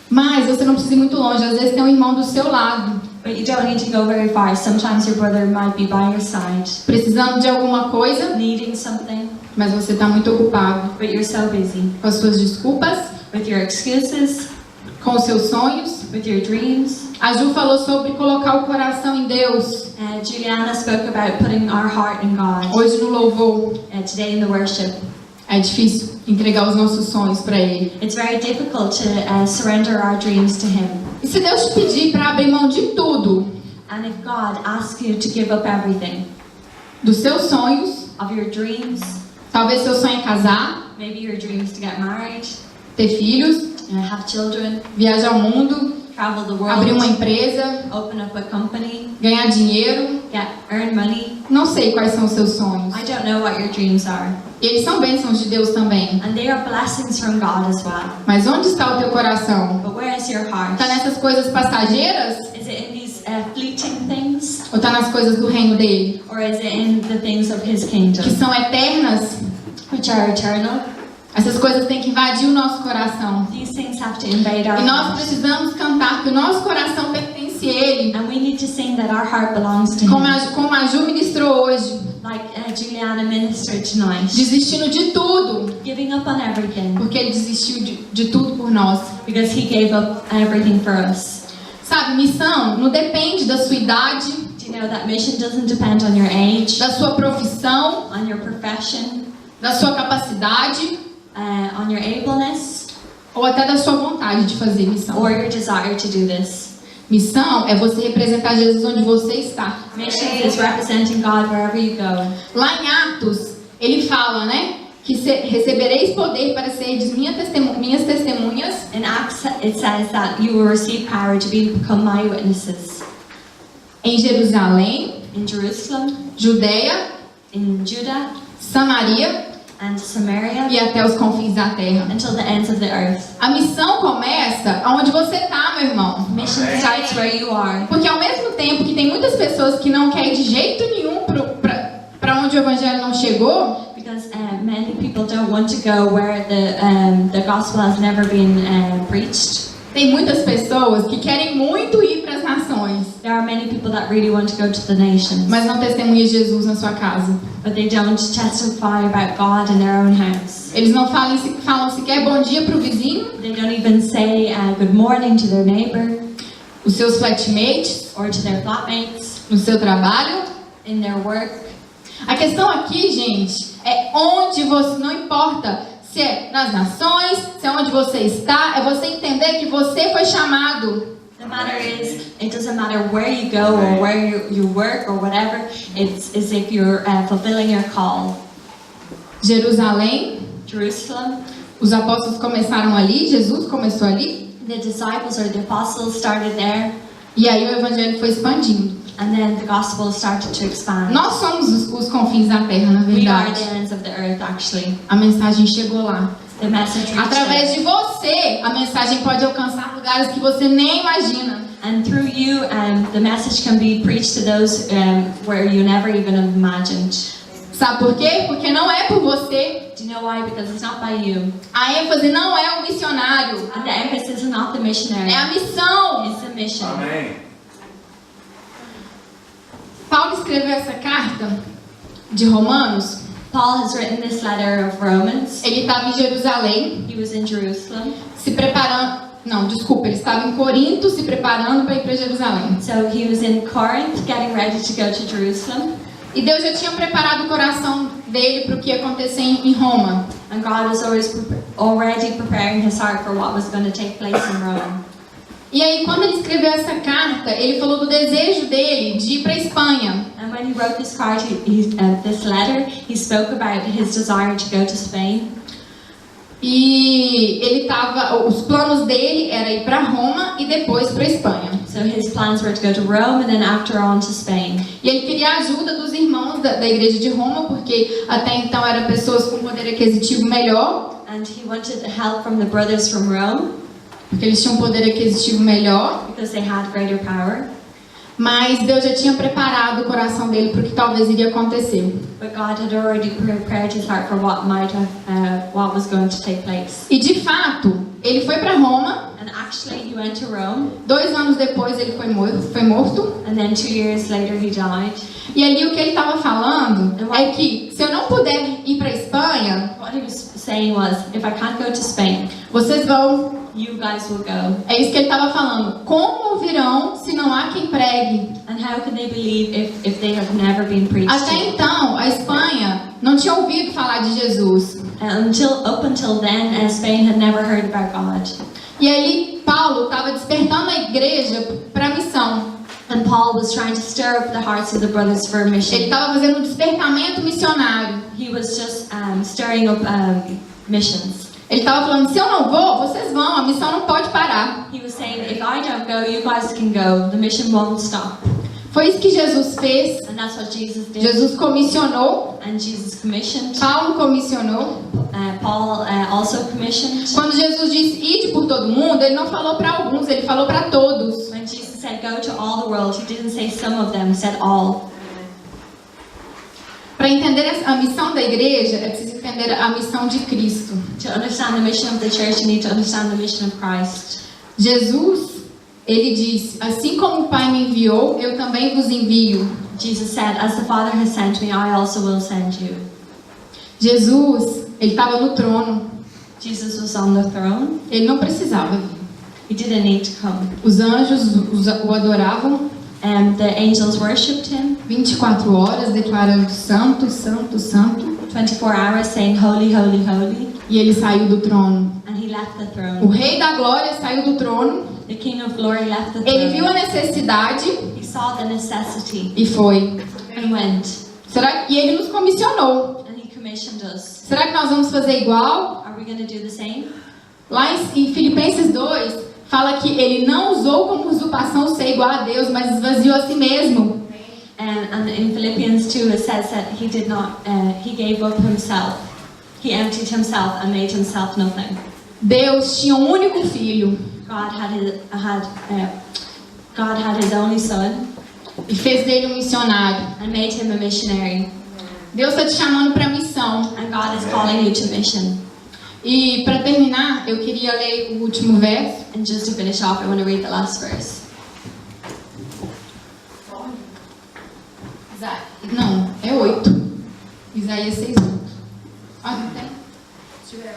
Speaker 11: Mas você não precisa ir muito longe. Às vezes tem um irmão do seu lado.
Speaker 9: But you don't need to go very far. Sometimes your brother might be by your side.
Speaker 11: Precisando de alguma coisa.
Speaker 9: Needing something.
Speaker 11: Mas você está muito ocupado.
Speaker 9: But you're so busy.
Speaker 11: Com as suas desculpas.
Speaker 9: With your excuses.
Speaker 11: Com os seus sonhos.
Speaker 9: With your dreams.
Speaker 11: A Ju falou sobre colocar o coração em Deus.
Speaker 9: Juliana spoke about putting our heart in God.
Speaker 11: Hoje no louvor.
Speaker 9: Today in the worship.
Speaker 11: É difícil entregar os nossos sonhos para Ele.
Speaker 9: It's very difficult to surrender our dreams to Him.
Speaker 11: E se Deus te pedir para abrir mão de tudo,
Speaker 9: and if God asks you to give up everything,
Speaker 11: dos seus sonhos,
Speaker 9: of your dreams,
Speaker 11: talvez seu sonho é casar,
Speaker 9: maybe your dreams to get married,
Speaker 11: ter filhos,
Speaker 9: have children,
Speaker 11: viajar ao mundo,
Speaker 9: travel the world,
Speaker 11: abrir uma empresa,
Speaker 9: open up a company,
Speaker 11: ganhar dinheiro,
Speaker 9: earn money.
Speaker 11: Não sei quais são os seus sonhos.
Speaker 9: I don't know what your dreams are.
Speaker 11: Eles são bênçãos de Deus também.
Speaker 9: And they are blessings from God as well.
Speaker 11: Mas onde está o teu coração?
Speaker 9: But where is your heart?
Speaker 11: Está nessas coisas passageiras?
Speaker 9: Is it in these fleeting things?
Speaker 11: Ou está nas coisas do reino dele?
Speaker 9: Or is it in the things of His kingdom?
Speaker 11: Que são eternas?
Speaker 9: Which are eternal?
Speaker 11: Essas coisas têm que invadir o nosso coração.
Speaker 9: These things have to invade our
Speaker 11: E nós
Speaker 9: heart.
Speaker 11: precisamos cantar que o nosso coração pertence a Ele.
Speaker 9: And we need to sing that our heart belongs to
Speaker 11: Como
Speaker 9: Him.
Speaker 11: a Ju ministrou hoje.
Speaker 9: Like Juliana ministered tonight.
Speaker 11: Desistindo de tudo.
Speaker 9: Giving up on everything.
Speaker 11: Porque Ele desistiu de tudo por nós.
Speaker 9: Because He gave up everything for us.
Speaker 11: Sabe, missão não depende da sua idade.
Speaker 9: Do you know that mission doesn't depend on your age?
Speaker 11: Da sua profissão.
Speaker 9: On your profession.
Speaker 11: Da sua capacidade.
Speaker 9: On your ableness.
Speaker 11: Ou até da sua vontade de fazer missão.
Speaker 9: Or your desire to do this.
Speaker 11: Missão é você representar Jesus onde você está.
Speaker 9: Mission is representing God wherever you go.
Speaker 11: Lá em Atos, ele fala, né? Que recebereis poder para seres minhas testemunhas.
Speaker 9: In Acts it says that you will receive power to become my witnesses.
Speaker 11: Em Jerusalém,
Speaker 9: in Jerusalem,
Speaker 11: Judeia,
Speaker 9: in Judah,
Speaker 11: Samaria,
Speaker 9: and Samaria,
Speaker 11: e até os confins da terra.
Speaker 9: Until the ends of the earth.
Speaker 11: A missão começa onde você está, meu irmão.
Speaker 9: Mission starts where you are.
Speaker 11: Porque ao mesmo tempo que tem muitas pessoas que não querem de jeito nenhum para onde o evangelho não chegou.
Speaker 9: Because many people don't want to go where the gospel has never been preached.
Speaker 11: Tem muitas pessoas que querem muito ir para as nações.
Speaker 9: There are many people that really want to go to the nations.
Speaker 11: Mas não testemunham Jesus na sua casa.
Speaker 9: But they don't testify about God in their own house.
Speaker 11: Eles não falam sequer bom dia para o vizinho.
Speaker 9: They don't even say good morning to their neighbor.
Speaker 11: Os seus flatmates.
Speaker 9: Or to their flatmates.
Speaker 11: No seu trabalho.
Speaker 9: In their work.
Speaker 11: A questão aqui, gente, é onde você, não importa se é nas nações, se é onde você está, é você entender que você foi chamado.
Speaker 9: The matter is, it doesn't matter where you go or where you work or whatever. It's as if you're fulfilling your call.
Speaker 11: Jerusalém,
Speaker 9: Jerusalem.
Speaker 11: os apóstolos começaram ali, Jesus começou ali.
Speaker 9: The disciples or the apostles started there.
Speaker 11: E aí o evangelho foi expandindo.
Speaker 9: And then the gospel started to expand.
Speaker 11: Nós somos os confins da terra, na
Speaker 9: We are
Speaker 11: verdade.
Speaker 9: the ends of the earth, actually.
Speaker 11: A mensagem chegou lá.
Speaker 9: The message reached
Speaker 11: Através
Speaker 9: them.
Speaker 11: de você, a mensagem pode alcançar lugares que você nem imagina.
Speaker 9: And through you, the message can be preached to those where you never even imagined.
Speaker 11: Sabe por quê? Porque não é por você.
Speaker 9: Do you know why? Because it's not by you.
Speaker 11: A ênfase não é o missionário.
Speaker 9: And the emphasis is not the missionary.
Speaker 11: É a missão.
Speaker 9: It's the mission.
Speaker 13: Amém.
Speaker 11: Paulo escreveu essa carta de Romanos.
Speaker 9: Paul has written this letter of Romans.
Speaker 11: Ele estava em Jerusalém.
Speaker 9: He was in Jerusalem.
Speaker 11: Se preparando. Não, desculpa, ele estava em Corinto se preparando para ir para Jerusalém.
Speaker 9: So he was in Corinth getting ready to go to Jerusalem.
Speaker 11: E Deus já tinha preparado o coração dele para o que ia acontecer em Roma.
Speaker 9: And God was already preparing his heart for what was going to take place in Rome.
Speaker 11: E aí, quando ele escreveu essa carta, ele falou do desejo dele de ir para a Espanha.
Speaker 9: And when he wrote this card, this letter, he spoke about his desire to go to Spain.
Speaker 11: E ele os planos dele era ir para Roma e depois para a Espanha.
Speaker 9: So his plans were to go to Rome and then after on to Spain.
Speaker 11: E ele queria a ajuda dos irmãos da igreja de Roma, porque até então eram pessoas com poder aquisitivo melhor.
Speaker 9: And he wanted help from the brothers from Rome.
Speaker 11: Porque eles tinham poder aquisitivo melhor.
Speaker 9: Because they had greater power.
Speaker 11: Mas Deus já tinha preparado o coração dele para o que talvez iria acontecer.
Speaker 9: But God had already prepared his heart for what was going to take place.
Speaker 11: E de fato, ele foi para Roma.
Speaker 9: And actually, he went to Rome.
Speaker 11: 2 anos depois ele foi morto.
Speaker 9: And then 2 years later he died.
Speaker 11: E ali o que ele estava falando é que se eu não puder ir para a Espanha,
Speaker 9: what he was saying was, if I can't go to Spain,
Speaker 11: vocês vão.
Speaker 9: You guys will go.
Speaker 11: É isso que ele estava falando. Como virão se não há quem pregue?
Speaker 9: And how can they believe if they have never been preached
Speaker 11: Até
Speaker 9: to?
Speaker 11: então, a Espanha não tinha ouvido falar de Jesus.
Speaker 9: Up until then, Spain had never heard about God.
Speaker 11: E aí Paulo estava despertando a igreja para a missão.
Speaker 9: And Paul was trying to stir up the hearts of the brothers for a mission.
Speaker 11: Ele estava fazendo um despertamento missionário.
Speaker 9: He was just stirring up missions.
Speaker 11: Ele estava falando, se eu não vou, vocês vão, a missão não pode parar.
Speaker 9: He was saying, if I don't go, you guys can go. The mission won't stop.
Speaker 11: Foi isso que Jesus fez.
Speaker 9: And that's what Jesus did.
Speaker 11: Jesus comissionou.
Speaker 9: And Jesus commissioned.
Speaker 11: Paulo comissionou.
Speaker 9: Paul also commissioned.
Speaker 11: Quando Jesus disse, ide por todo mundo, ele não falou para alguns, ele falou para todos.
Speaker 9: When Jesus said, go to all the world, he didn't say some of them, he said all.
Speaker 11: Para entender a missão da igreja, é preciso entender a missão de Cristo.
Speaker 9: To understand the mission of the church, you need to understand the mission of Christ.
Speaker 11: Jesus, ele disse, assim como o Pai me enviou, eu também vos envio.
Speaker 9: Jesus said, as the Father has sent me, I also will send you.
Speaker 11: Jesus, ele estava no trono.
Speaker 9: Jesus was on the throne.
Speaker 11: Ele não precisava vir.
Speaker 9: He didn't need to come.
Speaker 11: Os anjos o adoravam.
Speaker 9: And the angels worshipped him.
Speaker 11: 24 horas declarando santo, santo, santo.
Speaker 9: 24 hours saying holy, holy, holy.
Speaker 11: E ele saiu do trono.
Speaker 9: And he left the throne.
Speaker 11: O Rei da Glória saiu do trono.
Speaker 9: The King of Glory left the throne.
Speaker 11: Ele viu a necessidade.
Speaker 9: He saw the necessity.
Speaker 11: E foi.
Speaker 9: And went.
Speaker 11: E ele nos comissionou.
Speaker 9: And he commissioned us.
Speaker 11: Será que nós vamos fazer igual?
Speaker 9: Are we going to do the same?
Speaker 11: Lá em Filipenses 2 fala que ele não usou como usurpação ser igual a Deus, mas esvaziou a si mesmo.
Speaker 9: And in Philippians 2 it says that he did not, he gave up himself. He emptied himself and made himself nothing.
Speaker 11: Deus tinha um único filho.
Speaker 9: God had his only son.
Speaker 11: E fez dele um missionário.
Speaker 9: And made him a missionary.
Speaker 11: Deus está te chamando para missão.
Speaker 9: And God is calling you to mission.
Speaker 11: E para terminar, eu queria ler o último verso.
Speaker 9: And just to finish off, I want to read the last verse.
Speaker 11: Não, é 8. Isaías 6:8. Ah, não tem? Se tiver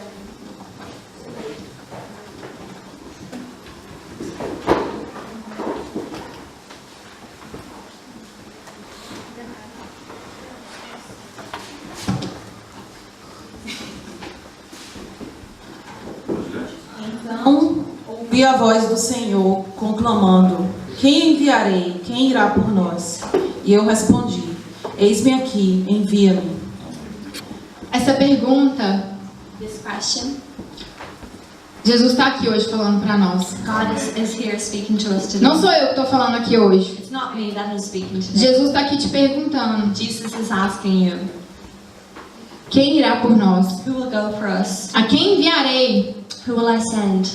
Speaker 10: Então, ouvi a voz do Senhor conclamando: quem enviarei? Quem irá por nós? E eu respondi: eis-me aqui, envia-me.
Speaker 11: Essa pergunta,
Speaker 9: This question,
Speaker 11: Jesus está aqui hoje falando para nós.
Speaker 9: God is here speaking to us today.
Speaker 11: Não sou eu que estou falando aqui hoje.
Speaker 9: It's not me that is speaking today.
Speaker 11: Jesus está aqui te perguntando:
Speaker 9: Jesus is asking you,
Speaker 11: quem irá por nós?
Speaker 9: who will go for us?
Speaker 11: A quem enviarei?
Speaker 9: Who will I send?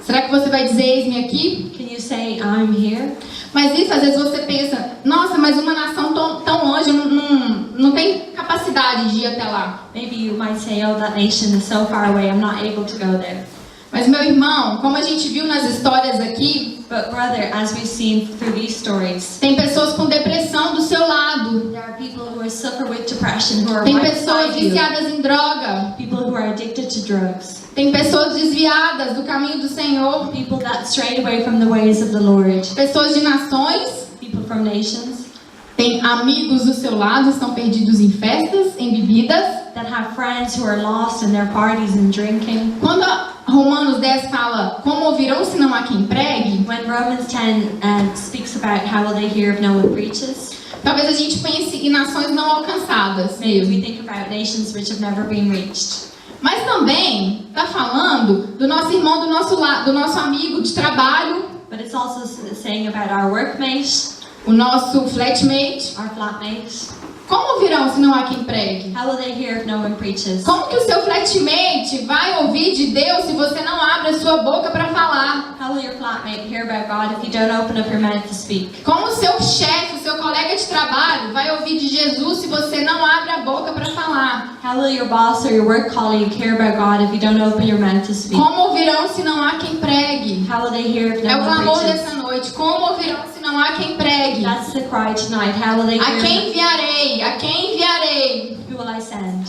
Speaker 11: Será que você vai dizer eis-me aqui?
Speaker 9: Can you say, I'm here?
Speaker 11: Mas isso, às vezes você pensa: nossa, mas uma nação tão longe não tem capacidade de ir até lá.
Speaker 9: Maybe you might say, oh, that nation is so far away, I'm not able to go there.
Speaker 11: Mas meu irmão, como a gente viu nas histórias aqui,
Speaker 9: But brother, as we've seen through these stories,
Speaker 11: tem pessoas com depressão do seu lado.
Speaker 9: there are people who suffer with depression, who are
Speaker 11: Tem
Speaker 9: right
Speaker 11: pessoas
Speaker 9: beside you.
Speaker 11: viciadas em droga.
Speaker 9: People who are addicted to drugs.
Speaker 11: Tem pessoas desviadas do caminho do Senhor.
Speaker 9: People that strayed away from the ways of the Lord.
Speaker 11: Pessoas de nações.
Speaker 9: People from nations.
Speaker 11: Tem amigos do seu lado, estão perdidos em festas, em bebidas.
Speaker 9: That have friends who are lost in their parties and drinking.
Speaker 11: Quando Romanos 10 fala, como ouvirão se não há quem pregue?
Speaker 9: When Romans 10 speaks about how will they hear if no one preaches.
Speaker 11: Talvez a gente pense em nações não alcançadas
Speaker 9: Maybe we
Speaker 11: mesmo.
Speaker 9: think about nations which have never been reached.
Speaker 11: Mas também está falando do nosso irmão, do nosso amigo de trabalho,
Speaker 9: But it's also saying about our workmate,
Speaker 11: o nosso flatmate.
Speaker 9: our flatmate.
Speaker 11: Como ouvirão se não há quem pregue?
Speaker 9: How will they hear if no one preaches?
Speaker 11: Como que o seu flatmate vai ouvir de Deus se você não abre a sua boca para falar?
Speaker 9: How will your flatmate hear about God if you don't open up your mouth to speak?
Speaker 11: Como o seu chefe, o seu colega de trabalho vai ouvir de Jesus se você não abre a boca para falar?
Speaker 9: How will your boss or your work colleague hear about God if you don't open your mouth to speak?
Speaker 11: Como ouvirão se não há quem pregue?
Speaker 9: How will they hear if
Speaker 11: É
Speaker 9: no
Speaker 11: o
Speaker 9: one
Speaker 11: clamor
Speaker 9: preaches?
Speaker 11: dessa noite. Como ouvirão se não há quem pregue?
Speaker 9: That's the cry tonight. How will they
Speaker 11: A quem
Speaker 9: hear?
Speaker 11: enviarei? A quem enviarei?
Speaker 9: Who will I send?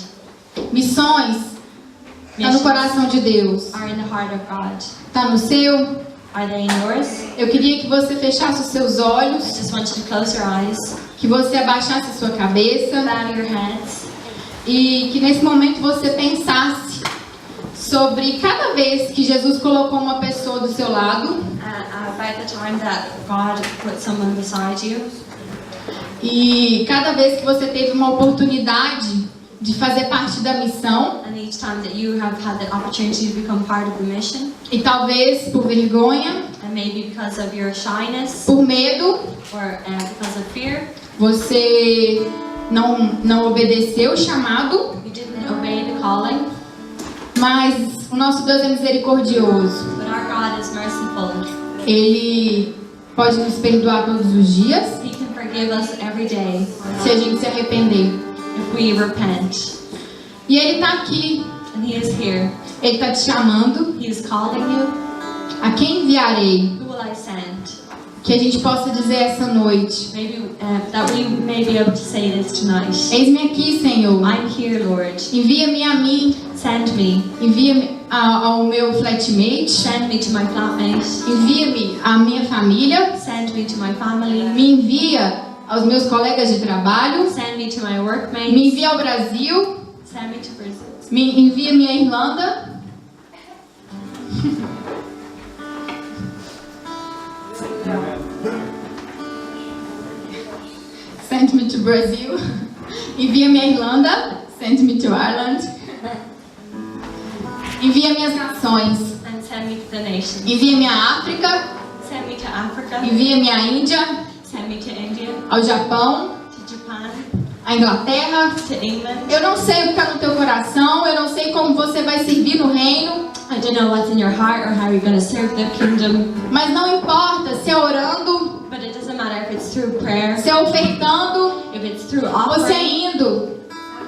Speaker 11: Missões está no coração de Deus.
Speaker 9: Are in the heart of God.
Speaker 11: Está no seu?
Speaker 9: Are they in yours?
Speaker 11: Eu queria que você fechasse os seus
Speaker 9: I
Speaker 11: olhos,
Speaker 9: just want you to close your eyes,
Speaker 11: que você abaixasse a sua cabeça
Speaker 9: bow your heads,
Speaker 11: e que nesse momento você pensasse sobre cada vez que Jesus colocou uma pessoa do seu lado
Speaker 9: about the time that God put someone beside you,
Speaker 11: e cada vez que você teve uma oportunidade de fazer parte da missão
Speaker 9: and each time that you have had the opportunity to become part of the mission,
Speaker 11: e talvez por vergonha,
Speaker 9: and maybe because of your shyness
Speaker 11: por medo,
Speaker 9: or because of fear,
Speaker 11: você não obedeceu o chamado,
Speaker 9: you didn't obey the calling.
Speaker 11: mas o nosso Deus é misericordioso.
Speaker 9: But our God is merciful.
Speaker 11: Ele pode nos perdoar todos os dias
Speaker 9: He can forgive us every day
Speaker 11: se a gente se arrepender.
Speaker 9: if we repent.
Speaker 11: E Ele está aqui,
Speaker 9: And He is here.
Speaker 11: Ele está te chamando.
Speaker 9: He is calling you.
Speaker 11: A quem enviarei?
Speaker 9: Who will I send?
Speaker 11: Que a gente possa dizer essa noite:
Speaker 9: Maybe that we may be able to say this tonight.
Speaker 11: eis-me aqui, Senhor.
Speaker 9: I'm here, Lord.
Speaker 11: Envia-me a mim.
Speaker 9: Send me.
Speaker 11: Envia-me ao meu flatmate.
Speaker 9: Send me to my flatmate.
Speaker 11: Envia-me à minha família.
Speaker 9: Send me to my family.
Speaker 11: Me envia aos meus colegas de trabalho.
Speaker 9: Send me to my workmates.
Speaker 11: Me envia ao Brasil.
Speaker 9: Send me to Brazil.
Speaker 11: Me envia-me à Irlanda. Send me to Brazil. Envia-me à Irlanda. Send me to Ireland. Envia-me às nações.
Speaker 9: And send me to the nations.
Speaker 11: Envia-me à África.
Speaker 9: Send me to Africa.
Speaker 11: Envia-me à Índia.
Speaker 9: Send me to India.
Speaker 11: Ao Japão.
Speaker 9: To Japan.
Speaker 11: À Inglaterra.
Speaker 9: To England.
Speaker 11: Eu não sei o que está no teu coração. Eu não sei como você vai servir no reino.
Speaker 9: I don't know what's in your heart or how you're going to serve the kingdom.
Speaker 11: Mas não importa se é orando,
Speaker 9: But it doesn't matter if it's through prayer,
Speaker 11: se é ofertando,
Speaker 9: if it's through
Speaker 11: você
Speaker 9: offering,
Speaker 11: indo.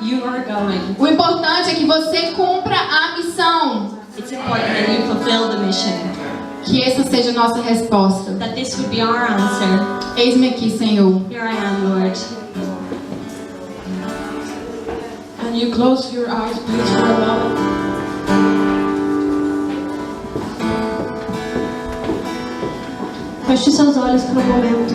Speaker 9: you are going.
Speaker 11: O importante é que você cumpra a missão.
Speaker 9: It's important that you fulfill the mission.
Speaker 11: Que essa seja a nossa resposta.
Speaker 9: That this would be our answer.
Speaker 11: Eis-me aqui, Senhor.
Speaker 9: Here I am, Lord.
Speaker 10: Can you close your eyes, please, for a moment?
Speaker 8: Feche seus olhos por um momento.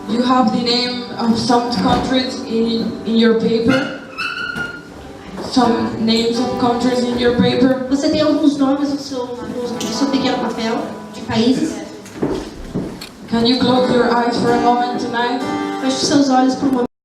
Speaker 10: You have the name of some countries in your paper. Some names of countries in your paper.
Speaker 8: Você tem alguns nomes no seu pequeno papel.
Speaker 13: países.
Speaker 10: Can you close your eyes for a moment tonight?
Speaker 13: Feche seus olhos por um momento.